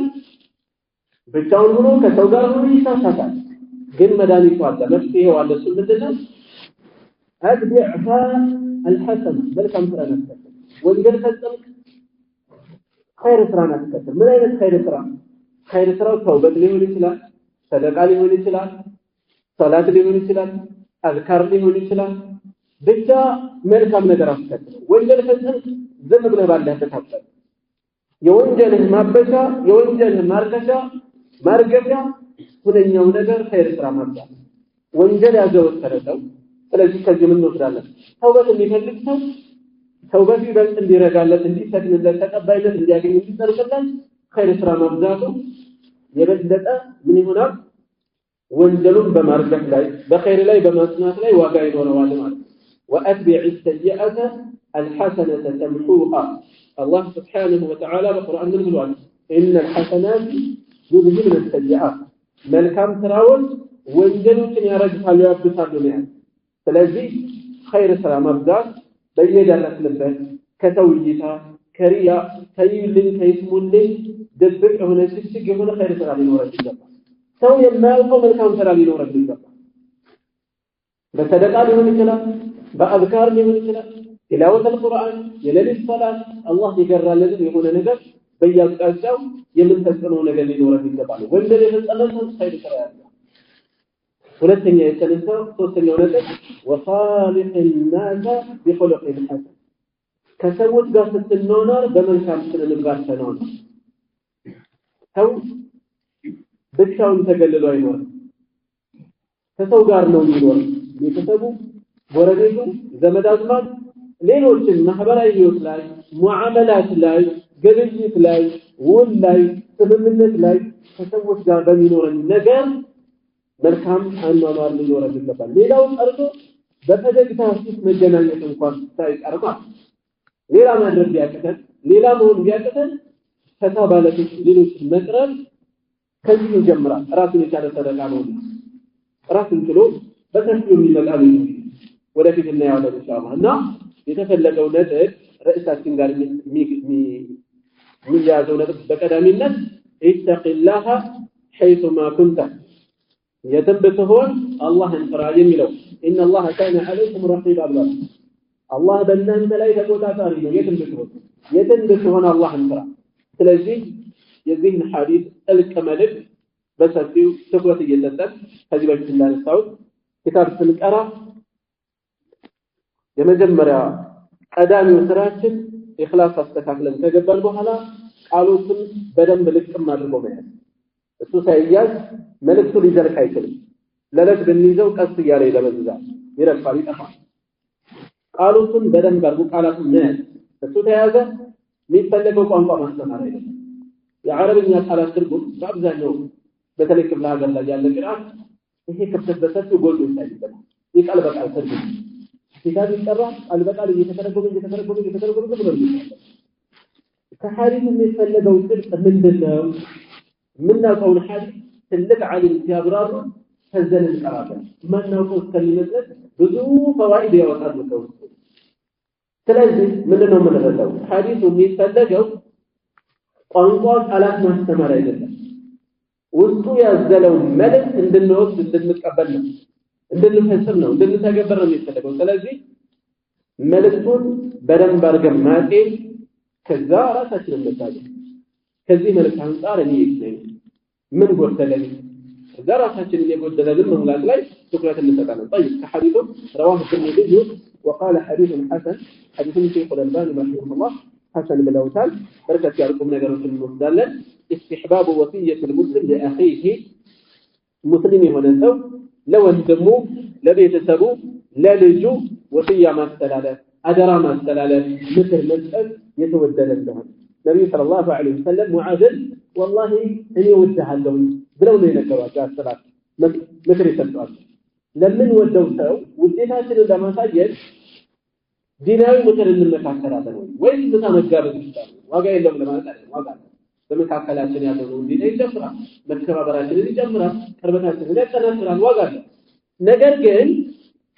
ብቻውን ሆኖ ከሰው ጋር ሆኖ ይሳሳታል። ግን መድኃኒቱ አለ፣ መፍትሄው አለ። እሱ ምንድን ነው? አትቢዕሃ አልሐሰን መልካም ስራ ነስተከተል። ወንጀል ፈጸምክ ኸይር ስራ ነስተከተል። ምን አይነት ኸይር ስራ? ኸይር ስራው ተውበት ሊሆን ይችላል፣ ሰደቃ ሊሆን ይችላል፣ ሶላት ሊሆን ይችላል፣ አዝካር ሊሆን ይችላል። ብቻ መልካም ነገር አስተከተል። ወንጀል ፈጸምክ ዝም ብለህ ባለህበት አትቀር። የወንጀልህ ማበሻ የወንጀልህ ማርገሻ ሁለኛው ነገር ኸይር ስራ ማብዛት። ወንጀል ያዘወተረ ሰው ስለዚህ ከዚህ ምን እንወስዳለን? ተውበት የሚፈልግ ሰው ተውበት ይበልጥ እንዲረጋለት እንዲሰክንለት ተቀባይነት እንዲያገኝ እንዲጠርቅለት ኸይር ስራ ማብዛቱ የበለጠ ምን ይሆናል? ወንጀሉን በማርገፍ ላይ በኸይር ላይ በማጽናት ላይ ዋጋ ይኖረዋል ማለት ነው። وأتبع السيئة الحسنة تمحوها الله سبحانه وتعالى بالقرآن بالقرآن إن الحسنات يذهبن السيئات መልካም ስራዎች ወንጀሎችን ያረግፋሉ ያብሳሉ ማለት ስለዚህ ኸይር ስራ ማብዛት በየደረስንበት ከሰው እይታ ከሪያ ከይልኝ ከይስሙልኝ ድብቅ የሆነ ሽሽግ የሆነ ኸይር ስራ ሊኖረን ይገባል። ሰው የማያውቀው መልካም ስራ ሊኖረን ይገባል። በሰደቃ ሊሆን ይችላል፣ በአዝካር ሊሆን ይችላል፣ ቲላወት አልቁርአን የሌሊት ሰላት አላህ ይገራልን የሆነ ነገር በየአቅጣጫው የምንፈጽመው ነገር ሊኖረን ይገባል። ወንጀል የፈጸመ ሰው ኸይር ስራ ያለው ሁለተኛ የተነሳው ሶስተኛው ነገር ወሳሊህ الناس بخلق حسن ከሰዎች ጋር ስትኖር በመልካም ስነ ምግባር ተኖር። ሰው ብቻውን ተገልሎ አይኖርም። ከሰው ጋር ነው የሚኖር። ቤተሰቡ፣ ጎረቤቱ፣ ዘመድ አዝማድ፣ ሌሎችን ማህበራዊ ህይወት ላይ ሙዓመላት ላይ ግብይት ላይ ውል ላይ ስምምነት ላይ ከሰዎች ጋር በሚኖረን ነገር መልካም አኗኗር ሊኖረን ይገባል። ሌላው ቀርቶ በፈገግታ ፊት መገናኘት እንኳን ሳይቀርማ ሌላ ማድረግ ቢያቅተን ሌላ መሆን ቢያቅተን ከተባለች ሌሎች መቅረብ ከዚህ ይጀምራል። ራሱን የቻለ ሰደቃ ነው። ራሱን ችሎ በከፊሉ የሚመጣ ነው። ወደፊት እናያለን ኢንሻአላህ። እና የተፈለገው ነጥብ ርዕሳችን ጋር የሚያዘው ነጥብ በቀዳሚነት ኢተቂላህ ሐይቱማ ኩንተ የትም ብትሆን አላህን ፍራ የሚለው ኢነላህ ካነ ዐለይኩም ረቂባ ብሏል። አላህ በእናንተ ላይ ተቆጣጣሪ ነው። የትም ብትሆን አላህን ፍራ። ስለዚህ የዚህን ሐዲስ ጥልቅ መልእክት በሰፊው ትኩረት እየሰጠን ከዚህ በፊት እንዳነሳሁት ኪታብ ስንቀራ የመጀመሪያ ቀዳሚው ስራችን ኢኽላስ አስተካክለን ከገባን በኋላ ቃሎችን በደንብ ልቅም አድርጎ መያዝ። እሱ ሳይያዝ መልእክቱ ሊዘልቅ አይችልም። ለለት ብንይዘው ቀስ እያለ ይለበዛል፣ ይረግፋል፣ ይጠፋል። ቃሎችን በደንብ አድርጎ ቃላቱን መያዝ። እሱ ተያዘ የሚፈለገው ቋንቋ ማስተማር አይደለም። የአረብኛ ቃላት ትርጉም በአብዛኛው በተለይ ክፍለ ሀገር ላይ ያለ ቅርአት ይሄ ክፍተት በሰፊው ጎልቶ ይታይበታል። የቃል በቃል ትርጉም ኪታብ ይቀራል፣ ቃል በቃል እየተተረጎመ ብሎ ከሐዲስ የሚፈለገው ጥልቅ ምንድነው? የምናውቀውን ሐዲስ ትልቅ ዓሊም ሲያብራሩ ተዘን እንቀራለን። ማናውቀው እስከሚመስል ብዙ ፈዋኢድ ያወጣሉ ከውስጡ። ስለዚህ ምንድነው የምንረዳው? ሐዲሱ የሚፈለገው ቋንቋ ቃላት ማስተማር አይደለም። ውስጡ ያዘለው መልእክት እንድንወስድ እንድንቀበል ነው፣ እንድንፈጽም ነው፣ እንድንተገበር ነው የሚፈለገው። ስለዚህ መልእክቱን በደንብ አድርገን ማጤን ከዛ ራሳችንን መታገል ከዚህ መልእክት አንፃር እኔ ነኝ ምን ጎደለኝ ከዛ ራሳችንን የጎደለልን መሙላት ላይ ትኩረት እንሰጣለን። طيب ከሐዲሱ رواه الترمذي وقال حديث حسن حديث الشيخ الألباني رحمه الله حسن ብለውታል። በርከት ያሉ ቁም ነገሮችን እንወስዳለን። استحباب وصية المسلم لأخيه ሙስሊም የሆነ ሰው ለወንድሙ ለቤተሰቡ ለልጁ ወሲያ ማስተላለፍ አደራ ማስተላለፍ ምክር መስጠት የተወደደ እንደሆነ ነብዩ ሰለላሁ ዐለይሂ ወሰለም ሙዓዝን ወላሂ እኔ ወድሃለሁ ብለው ነው የነገሯቸው። አስተላልፍ ምክር ይሰጧቸው። ለምን ወደው ሰው ውዴታችንን ለማሳየት ዲናዊ ምክር እንመካከራለን ወይ ዝምታ መጋበዝ ይችላል። ዋጋ የለውም ለማለት አይደለም። ዋጋ በመካከላችን ያለው ዲና ይጨምራል፣ መከባበራችንን ይጨምራል፣ ቅርበታችንን ያጠናክራል። ዋጋ አለ። ነገር ግን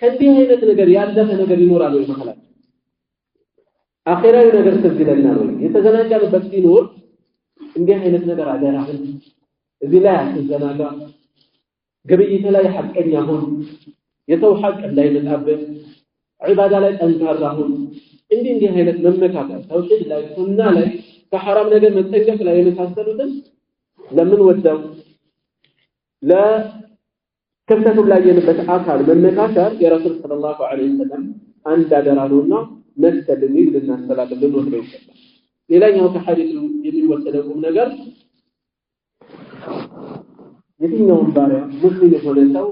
ከዚህ አይነት ነገር ያለፈ ነገር ይኖራል ወይ መሐላችን? አኺራዊ ነገር ትዝ ይለናል ወይ? የተዘናጋንበት ሲኖር እንዲህ አይነት ነገር አደራህን እዚህ ላይ አትዘናጋ፣ ግብይት ላይ ሐቀኛ ሁን፣ የሰው ሐቅ እንዳይመጣብህ፣ ዒባዳ ላይ ጠንካራ ሁን። እንዲህ አይነት መመካከር ተውሂድ ላይ ሱና ላይ ከሐራም ነገር መጠንቀቅ ላይ የመሳሰሉትን ለምን ወደው ለክፍተቱ ላይ የነበረ አካል መመካከር የረሱል ሰለላሁ ዐለይሂ ወሰለም አንድ አደራ ነውና መሰል የሚል ልናስተላልፍ ልንወስደው ይገባል። ሌላኛው ከሐዲሱ የሚወሰደው ቁም ነገር የትኛውም ባሪያ ሙስሊም የሆነ ሰው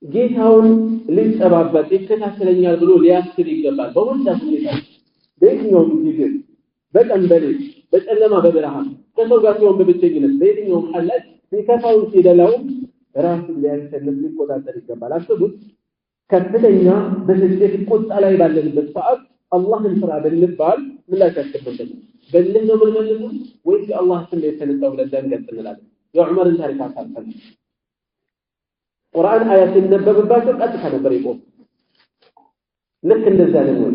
ጌታውን ሊጠባበቅ ይከታተለኛል ብሎ ሊያስብ ይገባል። በሁሉም ሁኔታ በየትኛውም ጊዜ በቀን በሌሊት በጨለማ በብርሃን ከሰው ጋር ሲሆን በብቸኝነት በየትኛውም ሐላት ሲከፋው ሲደላው ራሱን ሊያሸንፍ ሊቆጣጠር ይገባል። አስቡት፣ ከፍተኛ በስደት ቁጣ ላይ ባለንበት ሰዓት አላህን ፍራ ብንባል ምላሻችን ምንድን ነው? በልህ ነው የምንመልሰው ወይስ የአላህ ስም የተነሳው ብለን ደንገጥ እንላለን? የዑመርን ታሪክ አሳልፈን ቁርአን አያት ሲነበብባቸው ቀጥታ ነበር ይቆም። ልክ እንደዛ ነው።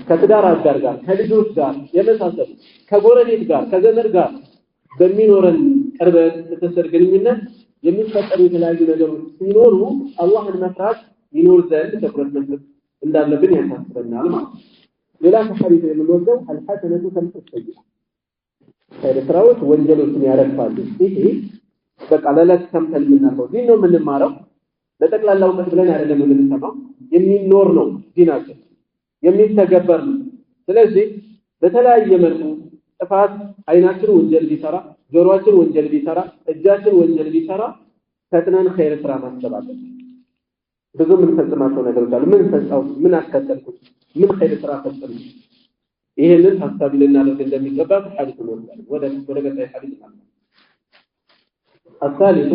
ከትዳር አጋር ጋር ከልጆች ጋር የመሳሰሉ ከጎረቤት ጋር ከዘመድ ጋር በሚኖረን ቅርበት ትስስር ግንኙነት የሚፈጠሩ የተለያዩ ነገሮች ሲኖሩ አላህን መፍራት ይኖር ዘንድ ትኩረት መስጠት እንዳለብን ያሳስበናል ማለት ነው። ሌላ ከሐዲስ የምንወስደው አልሐሰነቱ ተምሰሰይ ስራዎች ወንጀሎችን ያረግፋሉ። ይሄ በቃ ለለት ሰምተን የምናውቀው ዲን ነው የምንማረው። ለጠቅላላ እውቀት ብለን አይደለም የምንሰማው፣ የሚኖር ነው ዲናችን፣ የሚተገበር ነው። ስለዚህ በተለያየ መልኩ ጥፋት አይናችን ወንጀል ቢሰራ፣ ጆሮአችን ወንጀል ቢሰራ፣ እጃችን ወንጀል ቢሰራ ፈጥነን ኸይር ስራ ማሰብ አለብን። ብዙ ምን ፈጽማቸው ነገሮች አሉ። ምን ፈጻው፣ ምን አስከተልኩት፣ ምን ኸይር ስራ ፈጽም፣ ይሄንን ታሳቢ ልናደርግ እንደሚገባ ሐዲስ ነው። ወደ ቀጣይ ሐዲስ ነው። الثالث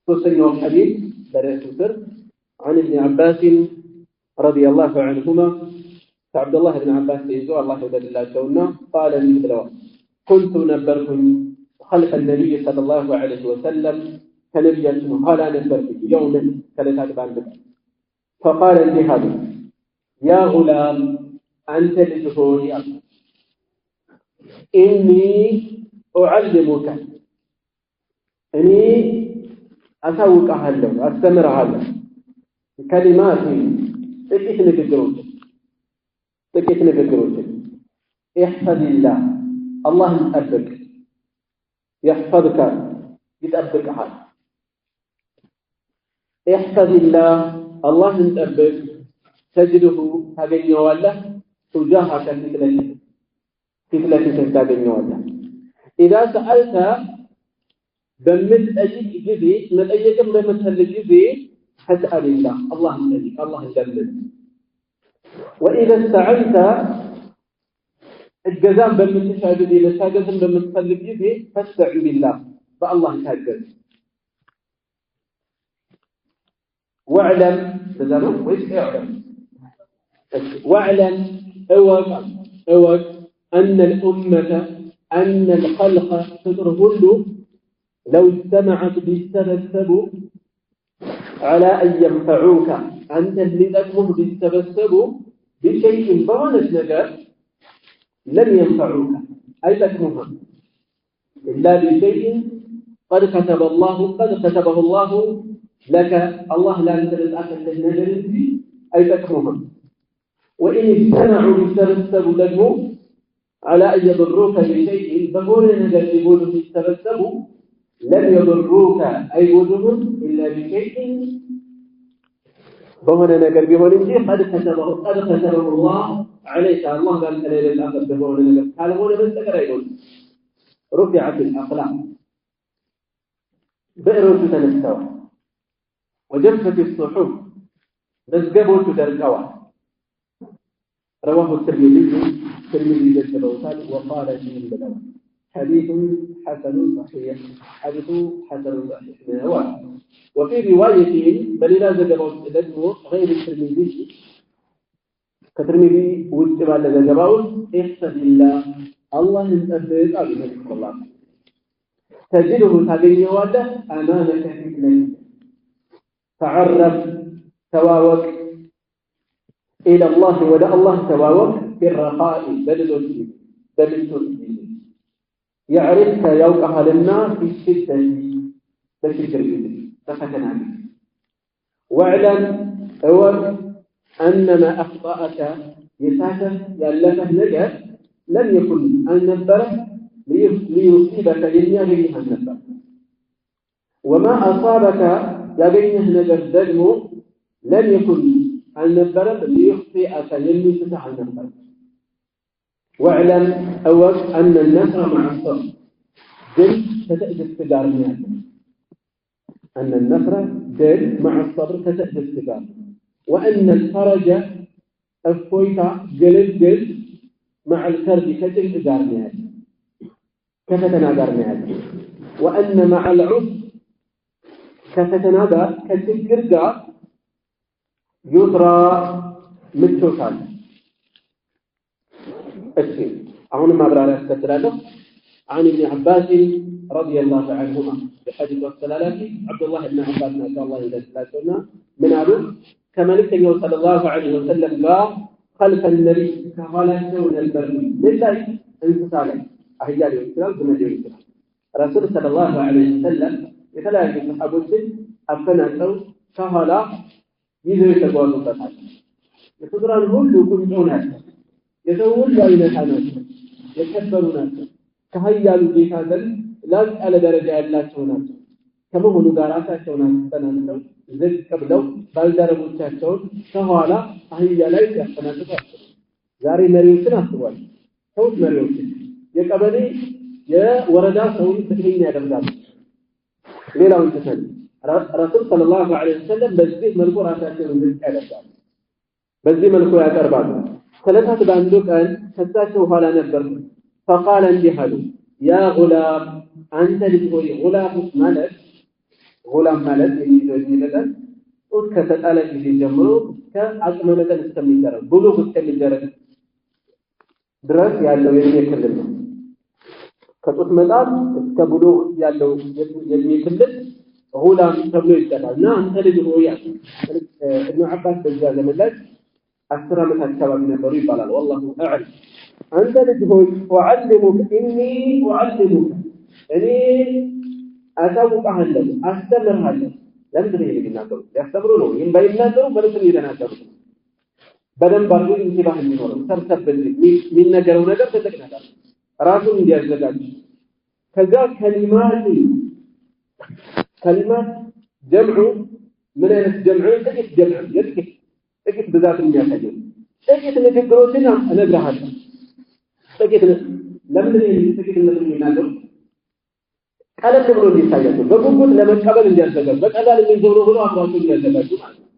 ثاني حديث برئ سر عن ابن عباس رضي الله عنهما عبد الله بن عباس يزور الله يبارك الله جونا قال مثله كنت نبركم خلف النبي صلى الله عليه وسلم كنبيته قال نبرك يوما ثلاثة بعد فقال لي هذا يا غلام أنت لتقول إني أعلمك أني أسوقها أستمرها كلمات تكيت نقدروك احفظ الله يطبق يحفظك يطبق حال احفظ الله يطبق تجده تاغنيو الله تجاهك في ثلاثة تاغنيو الله إذا سألت بمتأيك جزي متأيك بمتأيك جزي فاسأل الله يسألك الله يدلل وإذا استعنت الجزاء بمتشاهد إلى شاهد بمتأيك جزي فاستعن بالله فالله يتهجد واعلم واعلم اوك أن الأمة أن الخلق تترهل لو اجتمعت بالتبسبوا على أن ينفعوك أنت اللي تكمه بالتبسبوا بشيء بغنش نجر لم ينفعوك أي تكمها إلا بشيء قد كتبه الله لك الله لا ينتبه أخذ للنجر أي تكمها وإن اجتمعوا بالتبسبوا لهم على أن يضروك بشيء فقول نجر يقولوا بالتبسبوا لم يضروك أي وجود إلا بشيء بهنا نجر بهنا نجي قد كتبه الله عليك الله قال ليلة الآخر بهنا نجر قال هنا بس يقول رفعت الأقلام بئر تتنستوى وجفت الصحف نسقبوا تدركوا رواه الترمذي الترمذي ذكروታል وقال فيه بدل حديث حسن صحيح حديث حسن صحيح وفي رواية بل لا ذكروا غير الترمذي كترمذي وجب على ذكروا احفظ الله ينتبه على النبي الله تجده تابعيه واده أمامك في تعرف تواوك إلى الله ولا الله تواوك في الرخاء بل يعرفك يوقع للناس في الشدة بشكر تفتنا واعلم أن ما أخطأك يساته يألفه نجا لم يكن أن نبره ليصيبك للنهي النبر وما أصابك يبينه نجا دجمه لم يكن أن نبره ليخطئك للنسة النبر واعلم أن النصر مع الصبر جل تتأذى استقار أن النصر جل مع الصبر تتأذى استقار وأن الفرج الفويتا جل مع الكرب كتل إدار كفتنا دار وأن مع العسر كفتنا دار كتل كرقا يسرى متوكال الشيء أهون ما برا استدلاله عن ابن عباس رضي الله عنهما بحديث والسلالة عبد الله بن عباس ما شاء الله إذا سلاتنا من أبو كما نكتب صلى الله عليه وسلم قال خلف النبي كغلسون البرد لله انتصالا أهيالي والسلام بمجيء السلام رسول صلى الله عليه وسلم يتلاقي صحابه أفنى الصوت كهلا يزوي تقوى الصلاة يتدران هلو كنتونات يتوون لأينتانات يكبرونات كهيالو جيكازل لا على درجة الله سونات كما هو نقاراتها سونات تنانتو زد قبلو بالدربوቻቸውን ከኋላ አህያ ላይ ያፈናጥቃሉ ዛሬ መሪዎችን አስቧል ሰው መሪዎች የቀበሌ የወረዳ ሰው ትክክለኛ ያደርጋሉ ሌላውን ተሰል ረሱል ሰለላሁ ዐለይሂ ወሰለም በዚህ መልኩ ራሳቸውን ዝቅ ያደርጋሉ በዚህ መልኩ ያቀርባሉ ከለታት ባንዱ ቀን ከሳቸው ኋላ ነበር فقال እንዲህ አሉ يا غلام አንተ ልጅ ሆይ غلام ማለት የሚይዘው ኡት ከተጣለ ጊዜ ጀምሮ ከአቅመ መጠን እስከሚደረግ ብሉግ እስከሚደረግ ድረስ ያለው የእድሜ ክልል ነው ከጡት መጣል እስከ ብሉግ ያለው የእድሜ ክልል غلام ተብሎ ይጠራል እና አንተ ልጅ ሆይ ኢብኑ አባስ በዛ ዘመን ላይ 10 ዓመት አካባቢ ነበሩ ይባላል والله اعلم አንተ ልጅ ሆይ وعلمك اني اعلمك እኔ አሳውቅሃለሁ አስተምርሃለሁ ለምንድን ነው የሚናገሩ ያስተምሩ ነው ይሄን ባይናገሩ በልጥ ይደናገሩ በደንብ አድርጎ እንዲባህ እንዲኖረው ተርተብ የሚነገረው ነገር ትልቅ ነገር ራሱን እንዲያዘጋጅ ከዛ ከሊማት ጀምዑ ምን አይነት ጀምዑ ጥቂት ብዛት የሚያሳየው ጥቂት ንግግሮችን እነግርሃለሁ ጥቂት ለምን ጥቂት እንደሚናገሩ ቀለል ብሎ እንዲታያቸው በጉጉት ለመቀበል እንዲያዘጋጁ በቀላል የሚዘውሩ ብሎ አብራቸው እንዲያዘጋጁ ማለት ነው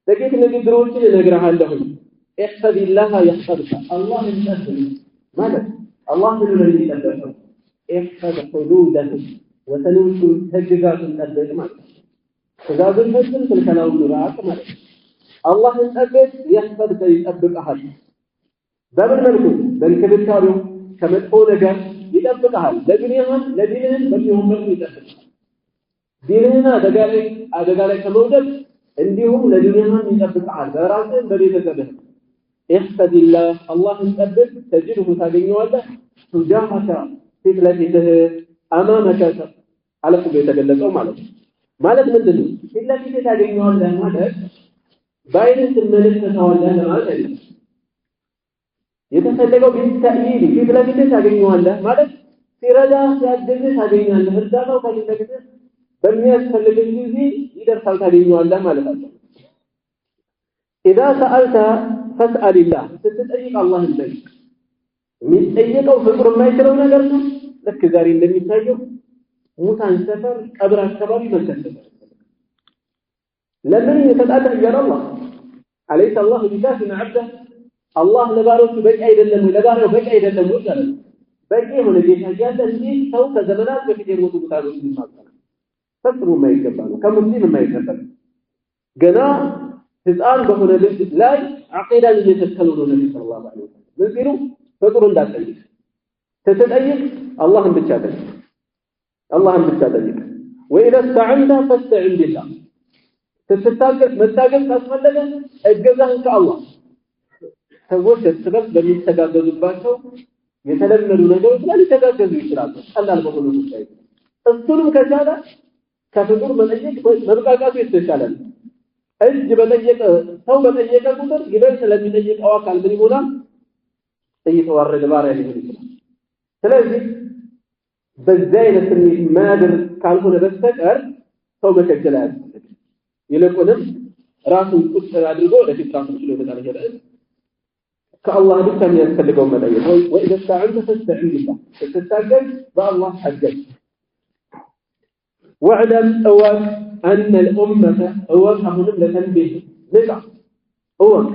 ጥቂት ንግግሮችን እነግርሃለሁ احفظ الله يحفظك الله يحفظك ማለት الله ምን እንደሚጠበቀው احفظ حدوده وتنوش تجጋት እንጠብቅ ማለት ትእዛዙን ፈጽም ከልከላውን ራቅ ማለት الله እንጠብቅ يحفظك ይጠብቅሃል በምን መልኩ በእንክብካቤው ከመጥፎ ነገር ይጠብቅሃል ለዲንህም በሚሆን መልኩ ይጠብቅሃል ዲንህን አደጋ ላይ ከመውደቅ እንዲሁም ለዲንህም ይጠብቅሃል በራስህም በቤተሰብህም احفظ الله እንጠብቅ ተጅዱሁ ታገኘዋለህ ቱጃሃከ ፊት ለፊትህ አማመከ አለፉ የተገለጸው ማለት ምንድን ነው ፊት ለፊትህ ታገኘዋለህ ማለት ባይንህ ትመለከተዋለህ ማለት አይደለም የተፈለገው ቢተእይድ ፊት ለፊትህ ታገኘዋለህ ማለት ሲረዳ ሲያግዝህ ታገኛለህ እርዳታው ከፊት ለፊትህ በሚያስፈልግ ጊዜ ይደርሳል ታገኘዋለህ ማለት ነው إذا سألت فاسأل الله ስትጠይቅ አላህን ጠይቅ የሚጠየቀው ፍቅር የማይችለው ነገር ነው ልክ ዛሬ እንደሚታየው ሙታን ሰፈር ቀብር አካባቢ መከሰተ ለምን የተጣለ ይላል አላህ أليس الله بكاف عبده አላህ ለባሮቹ በቂ አይደለም ወይ ለባሪያው በቂ አይደለም ወይ ማለት በቂ የሆነ ጌታ ያለ እንጂ ሰው ከዘመናት በፊት የሞቱ ሙታኖች ይማጸናል ፈጥሩ የማይገባ ነው ከሙስሊም የማይገባ ገና ህፃን በሆነ ልጅ ላይ አቂዳን እየተከሉ ነው ነብዩ ሰለላሁ ዐለይሂ ወሰለም ምን ሲሉ ፈጥሩ እንዳትጠይቅ ተጠይቅ አላህን ብቻ ጠይቅ አላህን ብቻ ጠይቅ وإذا استعنت فاستعن بالله تستاجد مستاجد ካስፈለገ እገዛህን ከአላህ ሰዎች ተስበብ በሚተጋገዙባቸው የተለመዱ ነገሮች ላይ ሊተጋገዙ ይችላሉ ቀላል በሆኑ ጉዳይ እሱንም ከቻለ ከፍጡር መጠየቅ መብቃቃቱ የተሻለ ነው እጅ በጠየቀ ሰው በጠየቀ ቁጥር ይበልጥ ስለሚጠይቀው አካል ምን ይሆናል እየተዋረደ ባሪያ ሊሆን ይችላል ስለዚህ በዚህ አይነት ማድር ካልሆነ በስተቀር ሰው መከጀል አያስፈልግም ይልቁንም ራሱን ቁጭ አድርጎ ለፊት ራሱን ችሎ ይመጣል ይላል ከአላህ ብቻ የሚያስፈልገው መጠየቅ ወይ ወኢደ ተዓንተ ፈስተዒን ቢላህ ተስተታገል በአላህ ሐጀል واعلم أوك أن الأمة أوك أهنم لتنبيه نقع أوك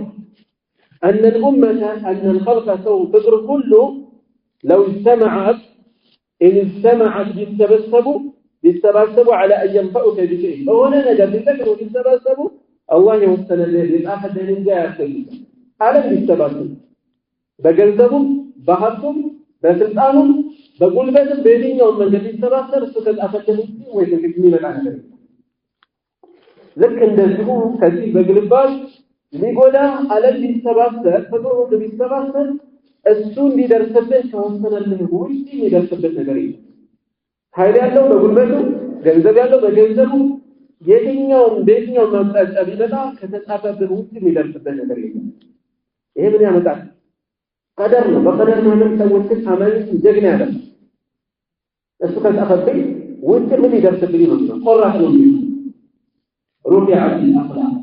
أن الأمة أن الخلق سوء فطر كله لو اجتمعت إن اجتمعت بالتبسبوا على أن ينفعك بشيء فهنا نجد ذكروا بالتبسبوا الله يوصل الليل الآخر من جاء السبيل ألم بالتبسب بجلدهم بحثهم بسلطانهم በጉልበትም በየትኛውም መንገድ ሊተባበር እሱ ከጣፈተው ወይ ከሚመጣ ነገር ልክ እንደዚሁ ከዚህ በግልባጭ ሊጎዳ ዓለም ሊተባበር ፈጥሮ ሊተባበር እሱ እንዲደርስበት ተወሰነልህ ውጪ የሚደርስበት ነገር የለም ኃይል ያለው በጉልበቱ ገንዘብ ያለው በገንዘቡ የትኛውም አቅጣጫ ቢመጣ ከተጣፈበት ውጪ የሚደርስበት ነገር የለም ይሄ ምን ያመጣል ቀደር ነው በቀደር ማለት ሰዎች ታማኝ ጀግና ያደርጋል እሱ ከጣፈብኝ ውጭ ምን ይደርስብኝ ነው ቆራጥ ነው ሩቢዓት الأخلاق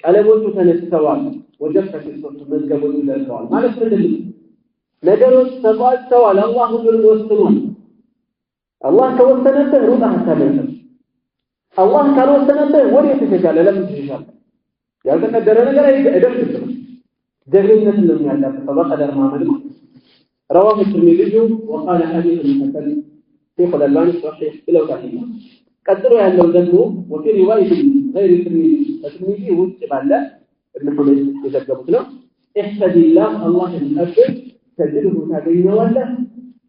ቀለሞቹ ተነስተዋል ወጀፈት الصوت መዝገቦቹ ደርሰዋል ማለት ምንድነው ነገሮች ተቋጭተዋል አላህ ሁሉን ወስኗል አላህ ከወሰነበት ሩጣ አታመልጥ አላህ ካልወሰነበት ወዴት ትሄዳለህ ለምን ትሄዳለህ ያልተቀደረ ነገር አይደርስም ጀግንነት ነው የሚያዳርሰው በቀደር ማመን ነው رواه الترمذي وقال حديث حسن شيخ الألباني صحيح بلا تحديد قدروا ያለው ደግሞ وفي روايه غير الترمذي وجبال ابن حميد يذكروا ነው احفظ الله الأكبر تجده ታገኘዋለህ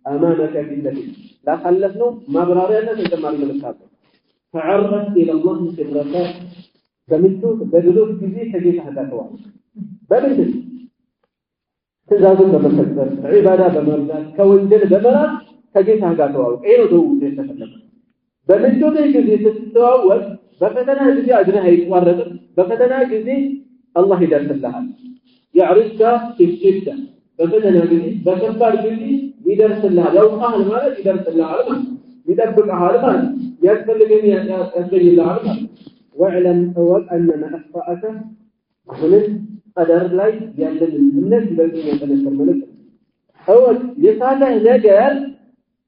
أمامك بالله لا خلفنا ما برارينا ተጨማሪ መልካም تعرف الى الله في الرخاء በምቾት በድሎት ጊዜ ከጌታህ ጋር ተዋል በምንድን ትእዛዙን በመፈጸም ዒባዳ በማብዛት ከወንጀል በመራቅ ከጌታህ ጋር ተዋውቅ ይሄ ነው የተፈለገው በምቾት ጊዜ ስትተዋወቅ በፈተና ጊዜ አጅርህ አይቋረጥም በፈተና ጊዜ አላህ ይደርስልሃል ያዕርፍካ ፊሽታ በፈተና ጊዜ በከባድ ጊዜ ይደርስልሃል ያውቃል ማለት ይደርስልሃል ማለት ይጠብቅሃል ማለት ያስፈልገኝ ያስፈልግልሃል ማለት واعلم أن ما أخطأك أهلك قدر ላይ ያለን እነዚህ በዚህ የተነገረ ማለት አወቅ የሳለህ ነገር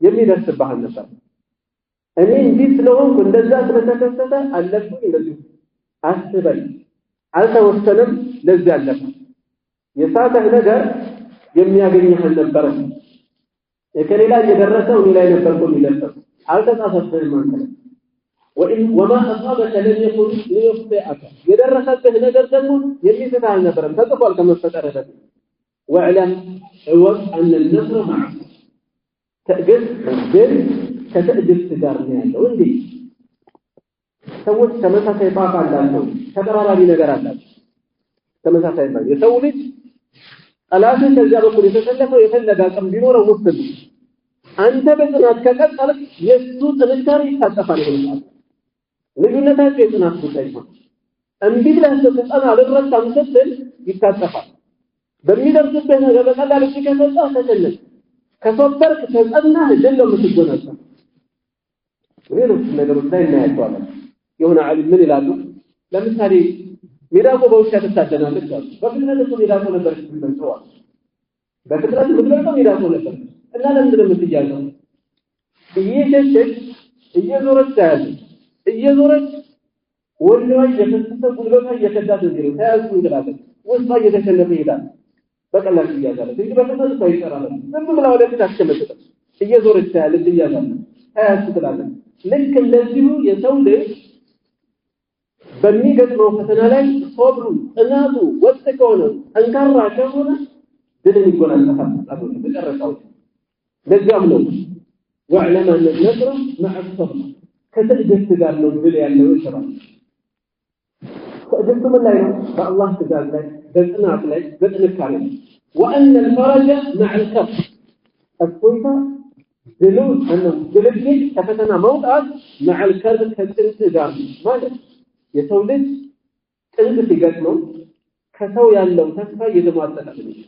የሚደርስብህ ነበር እኔ እንዲህ ስለሆንኩ እንደዛ ስለተከሰተ አለብኝ እንደዚህ አስበኝ አልተወሰነም ለዚህ አለፈ የሳለህ ነገር የሚያገኝህ ነበር ከሌላ የደረሰው እኔ ላይ ነበርኩ የሚደርሰው አልተጻፈብህም ማለት وما أصابك لم يكن ليخطئك يدرسك ነገር ደግሞ የሚስተህ አልነበረም ተጽፏል ከመፈጠረበት واعلم أن النصر معك تأجل ግን ከተእጅት ጋር ነው ያለው እንዴ ሰዎች ተመሳሳይ ጣጣ አላቸው ተቀራራቢ ነገር አላቸው ተመሳሳይ ነው የሰው ልጅ ጠላቱ ከዚያ በኩል የተሰለፈው የፈለገ አቅም ቢኖረው ሙስሊም አንተ በጽናት ከቀጠልክ የሱ ጥንካሬ ይታጠፋል ይሆናል ልዩነታቸው የጽናት ጉዳይ ነው እንዴ ብለህ ተጸና አልረሳም ስትል ይታጠፋል በሚደርስብህ ነገር በቀላሉ ሲከፈታ ተጨነቅ ከሶበርክ ተጸና ድል ነው የምትጎናጸው ሌሎች ነገሮች ላይ እናያቸዋለን የሆነ ዓሊም ምን ይላሉ ለምሳሌ ሚዳቆ በውሻ ተታደናለች በፍጥነት እሱ ሚዳቆ ነበር ሲመጣው በፍጥነት ምድረው ሚዳቆ ነበር እና ለምንድን ነው የምትያዘው እየሸሸች እየዞረች ታያለች እየዞረች ወልዋይ የፈሰሰ ጉልበታ እየከዳት ነው ታያዙ ይላል ወስፋ እየተሸነፈ ይሄዳል በቀላል ይያዛል እንጂ በተፈጥሮ ሳይቀራል ዝም ብላ ወደፊት አስቀምጠው እየዞረች ያለች ይያዛል ታያስጥላለን ልክ እንደዚሁ የሰው ልጅ በሚገጥመው ፈተና ላይ ሶብሩ ጽናቱ ወጥ ከሆነ ጠንካራ ከሆነ ድልን ይጎናጸፋል አብሮ ተጨረሰው ለዚያም ነው ወዕለማ النصر مع الصبر ከትዕግስት ጋር ነው ድል ያለው ስራ ትዕግስቱ ምን ላይ ነው በአላህ ትእዛዝ ላይ በጽናት ላይ በጥንካሬ وأن الفرج مع الكف الصيفة دلوس أنه دلوس كفتنا موقعات مع الكرب كالانتظار ماذا؟ يسولد كنت في قسمه كسو يالله تسفى يتماسك منه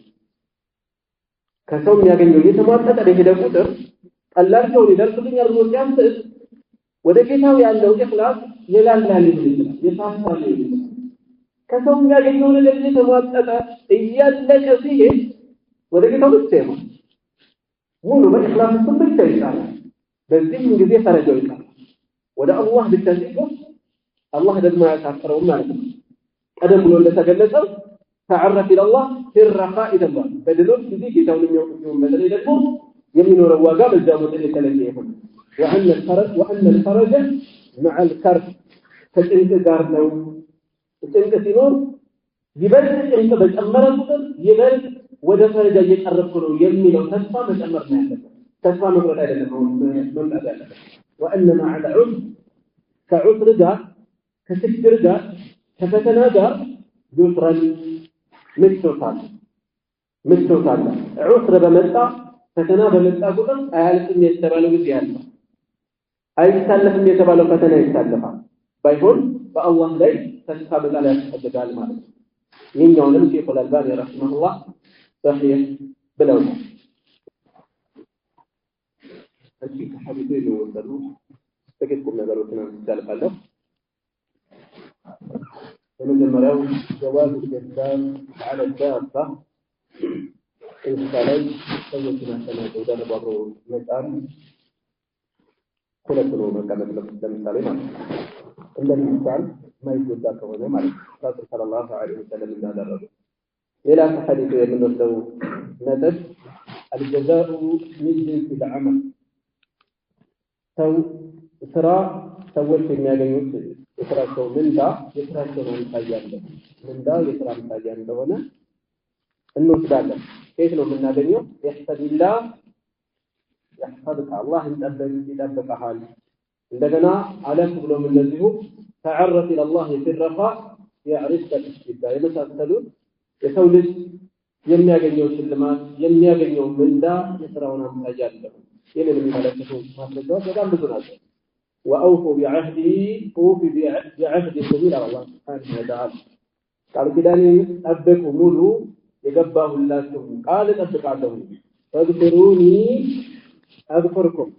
كسو يالله يتماسك عليه دفوتر الله يقول إذا الفضل يرمو الجامسة ودكيته يالله إخلاص يلال لا للإسلام يتعصى للإسلام كسو يالله يتماسك إيالك فيه ودكيته بالسيما ሙሉ በእخلاص ብቻ ይጣላል በዚህ ጊዜ ፈረጃው ይጣላል ወደ አላህ ብትጠይቁ አላህ ደግሞ ያሳፈረው ማለት ነው ቀደም ብሎ እንደተገለጸው تعرف الى الله في الرخاء الله በድሎት ጊዜ ጌታውን የሚያውቁት በተለይ ደግሞ የሚኖረው ዋጋ በዛው መጠን የተለየ ይሆን وأن الفرج مع الكرب ከጭንቅ ጋር ነው ጭንቅ ሲኖር ይበልጥ ጭንቅ በጨመረ ቁጥር ይበልጥ ወደ ፈረጃ እየቀረብኩ ነው የሚለው ተስፋ መጨመር ነው ያለበት ተስፋ መቁረጥ አይደለም መምጣት ያለበት وأن مع العسر كعسر ጋር ከችግር ጋር ከፈተና ጋር يسرا ምቾታል عسر በመጣ ፈተና በመጣ ቁጥር አያልቅም የተባለው ጊዜ አለ አይታለፍም የተባለው ፈተና ይታለፋል ባይሆን በአላህ ላይ ተስፋ መጣል ያስፈልጋል ማለት ነው ይሄኛውንም ሼኹ አልባኒ ረሂመሁላህ صحيح بلو እዚህ ከሐዲሱ የወሰዱ ጥቂት ቁም ነገሮችን አንስተላልፋለሁ በመጀመሪያው جواز الإسلام على الدابة ኢንሳላይ ሰዎችን አስተናግደው ደረባሮ መጣን ሁለት ነው መቀመጥ ለምሳሌ ማለት ነው እንደዚህ ይቻል ማይጎዳ ከሆነ ማለት ነው ረሱል ሰለላሁ ዐለይሂ ወሰለም እንዳደረጉ ሌላ ሐዲስ የምንወስደው ነጥብ الجزاء من جنس العمل ስራ ሰዎች የሚያገኙት የስራቸው የስራቸው ምንዳ የስራ ምሳሌ እንደሆነ እንወስዳለን ከየት ነው የምናገኘው ይህሰቢላህ يحفظك الله ይጠብቅሃል እንደገና አለፍ ብሎም እንደዚሁ تعرف الى الله في الرخاء يعرفك في الشدة የመሳሰሉት የሰው ልጅ የሚያገኘው ሽልማት የሚያገኘው ምንዳ የሥራውን አምሳያ አይደለም ይሄንን የሚመለከቱ ማስረጃዎች በጣም ብዙ ናቸው واوفوا بعهدي اوفي بعهد النبي الله سبحانه وتعالى ቃል ኪዳኔ ጠብቁ ሙሉ የገባሁላችሁ ቃል እጠብቃለሁ ፈግሩኒ አግፈርኩም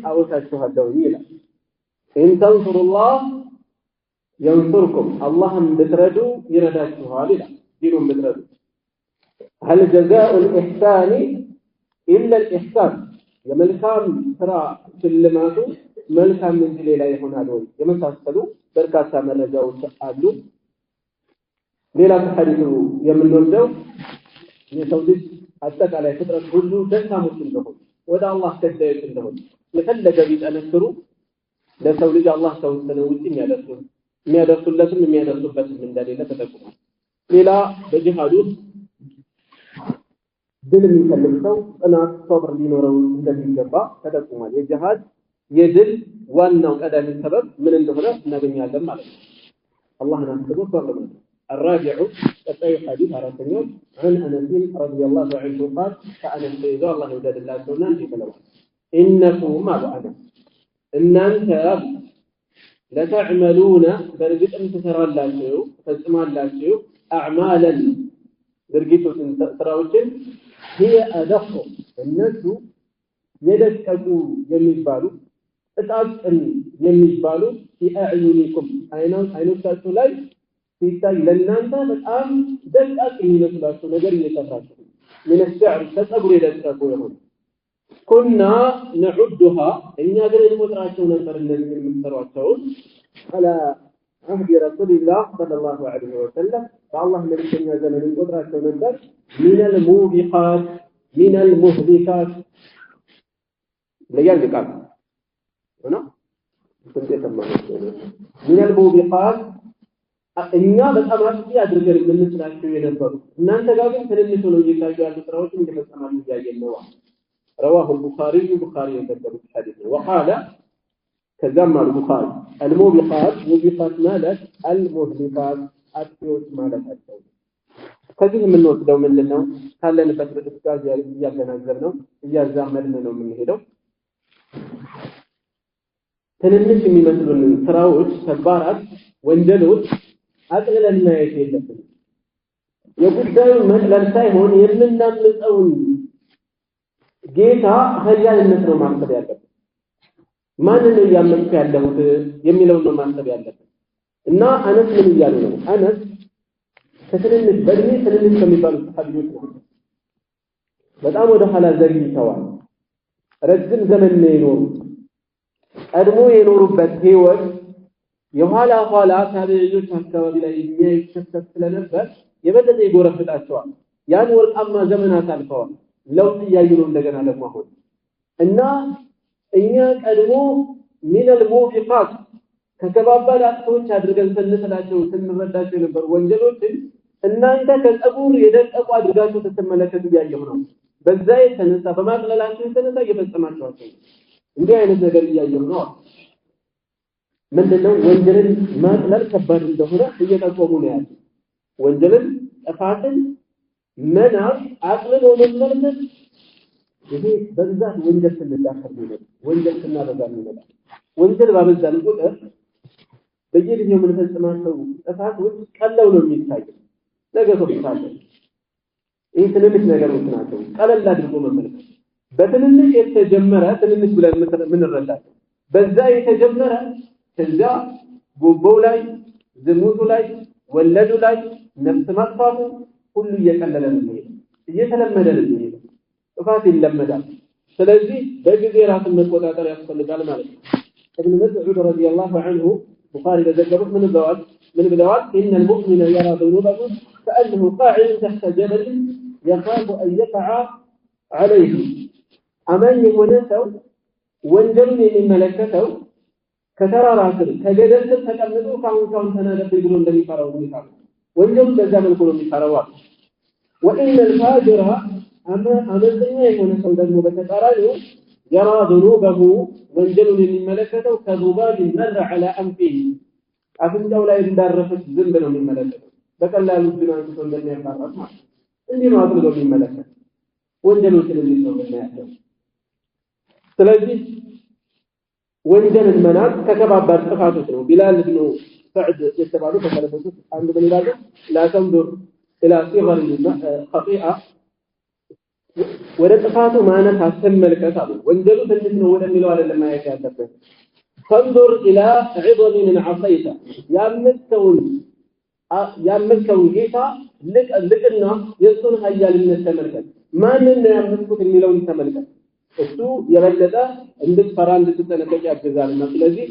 አውታችኋለሁ ይላል ኢን ተንሱሩላህ ينصركم اللهم بتردوا يرداችኋል ይላል ዲኑን بتردوا هل جزاء الإحسان إلا الإحسان የመልካም ስራ ሽልማቱ መልካም እንጂ ሌላ ይሆናል ወይ የመሳሰሉ በርካታ መረጃዎች አሉ ሌላ ሐዲሱ የምንወስደው የሰው ልጅ አጠቃላይ ፍጥረት ሁሉ ደካሞች እንደሆኑ ወደ አላህ ተገይተው እንደሆኑ የፈለገ ቢጠነክሩ ለሰው ልጅ አላህ ተወሰነ ውጪ የሚያደርሱለትም የሚያደርሱበትም እንደሌለ ተጠቁሟል ሌላ በጂሃዱ ድል የሚፈልግ ሰው ጽናት ሶብር ሊኖረው እንደሚገባ ተጠቁሟል የጂሃድ የድል ዋናው ቀዳሚ ሰበብ ምን እንደሆነ እናገኛለን ማለት ነው አላህን አስቦ ሶብር الرابع تطيع حديث عرفناه عن أنس رضي الله عنه قال كأنس إذا الله يودد الله سنان في كلام إنكم ما بعد إن أنت لتعملون برجت أن تسرى الله تسمع الله أعمالا برجت تراوجن هي أدق الناس يدكوا يميبالو أتأكد يميبالو في أعينكم أين تأتوا ሲታይ ለእናንተ በጣም ደቃቅ የሚመስላችሁ ነገር እየሰራችሁ من الشعر ተጸጉር የደቀቁ ይሆን ኩና نعدها እኛ ግን እንቆጥራቸው ነበር እነዚህ የምትሰሯቸው على عهد رسول الله صلى الله عليه وسلم فالله ملكنا زمن القدرة ننبر من الموبقات من المهلكات ليال ذكر هنا من الموبقات እኛ በጣም አጥቂ አድርገን የምንስላቸው የነበሩ እናንተ ጋር ግን ትንንሽ ነው እየታዩ ያሉ ስራዎችን እንደፈጸማሉ ያያየን ነው رواه البخاري يذكر الحديث وقال كذا البخاري الموبقات موبقات مالك المهلكات አጥቂዎች ማለት አጥቂዎች ከዚህ የምንወስደው ምንድነው ካለንበት በጥቃት ያገናዘብ ነው እያዛመድን ነው የምንሄደው ትንንሽ የሚመስሉን ስራዎች ተግባራት ወንጀሎች አጥቅለን ማየት የለብንም የጉዳዩ መጥለል ሳይሆን የምናምፀውን ጌታ ኸያልነት ነው ማሰብ ያለብን ማንን ያመልክ ያለሁት የሚለው ነው ማሰብ ያለብን እና አነስ ምን ይያሉ ነው አነስ ከትንንሽ በእድሜ ትንንሽ ከሚባሉት ሐዲሶች ነው በጣም ወደ ኋላ ዘግይተዋል ረጅም ዘመን ነው የኖሩት ቀድሞ የኖሩበት ህይወት የኋላ ኋላ ታዲያዎች አካባቢ ላይ የሚያይከሰት ስለነበር የበለጠ ይጎረፍጣቸዋል ያን ወርቃማ ዘመናት አልፈዋል ለውጥ ያዩ ነው እንደገና ደግሞ አሁን እና እኛ ቀድሞ من الموبقات ከከባባድ አጥቶች አድርገን ስንስላቸው ስንረዳቸው የነበሩ ወንጀሎችን እናንተ ከጸጉር የደቀቁ አድርጋችሁ ተተመለከቱ ያየው ነው በዛ የተነሳ በማቅለላችሁ የተነሳ እየፈጸማችኋቸው እንዲህ አይነት ነገር እያየው ነው ምንድነው ወንጀልን ማቅለል ከባድ እንደሆነ እየጠቆሙ ነው ያለው ወንጀልን ጥፋትን መናቅ አቅልሎ መመልከት ይሄ በዛት ወንጀል ስንዳከር ነው ወንጀል ስናበዛ ነው ወንጀል ባበዛን ቁጥር በየጊዜው የምንፈጽማቸው ጥፋቶች ቀለው ነው የሚታየው ነገ ተብታለ ይሄ ትንንሽ ነገሮች ናቸው ቀለል አድርጎ መመልከት በትንንሽ የተጀመረ ትንንሽ ብለን ምንረዳቸው በዛ የተጀመረ ከዛ ጎቦው ላይ ዝሙቱ ላይ ወለዱ ላይ ነፍስ ማጥፋቱ ሁሉ እየቀለለ ነው እየተለመደ ነው ጥፋት ይለመዳል ስለዚህ በጊዜ ራስን መቆጣጠር ያስፈልጋል ማለት ነው ابن مسعود رضي الله عنه بخاري ذكرت من بلوات إن المؤمن يرى ذنوبه كأنه قاعد تحت جبل يخاف أن يقع عليه أمان ونسوا وانجلوا من ملكته كترى راسل كجدل تتكلموا كون تنادى يقولون لم يفروا بفروا وانجلوا بزمن كلهم يفروا وإن الفاجر أمزني ونسوا دمه بتقرأوا يرى ذنوبه وانجلوا من ملكته كذباب مر على أنفه أفنجوا لا يندرفت ذنبنا من ملكته بكلا لبنا أنتم لن يفرق عندي ما أطلقوا من ملكته وانجلوا سلسلوا من ملكته ثلاثة وانجل المنام ككباب بارتفاته بلال بن سعد يتبعه فقالوا عند بن بلال لا تنظر إلى صغر الخطيئة ورتفاته معنا تسملكته وانجلوا تنسنه ودملوا على لما يكاتبه فانظر إلى عظم من عصيته يامسكون جيتا لقنا يصنها إياه من التملكة ما لنا يامسكون الملون التملكة እሱ የበለጠ እንድትፈራ እንድትጠነቀቅ ያግዛልና ስለዚህ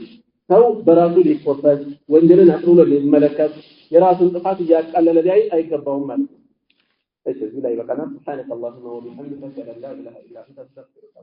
ሰው በራሱ ሊቆፈስ ወንጀልን አጥሩሎ ሊመለከት የራሱን ጥፋት እያቃለለ ላይ አይገባውም ማለት ነው እሺ እዚህ ላይ በቃና ሱብሃንአላህ ወቢሐምዲሂ ላ ኢላሃ ኢላ አንተ አስተግፊሩከ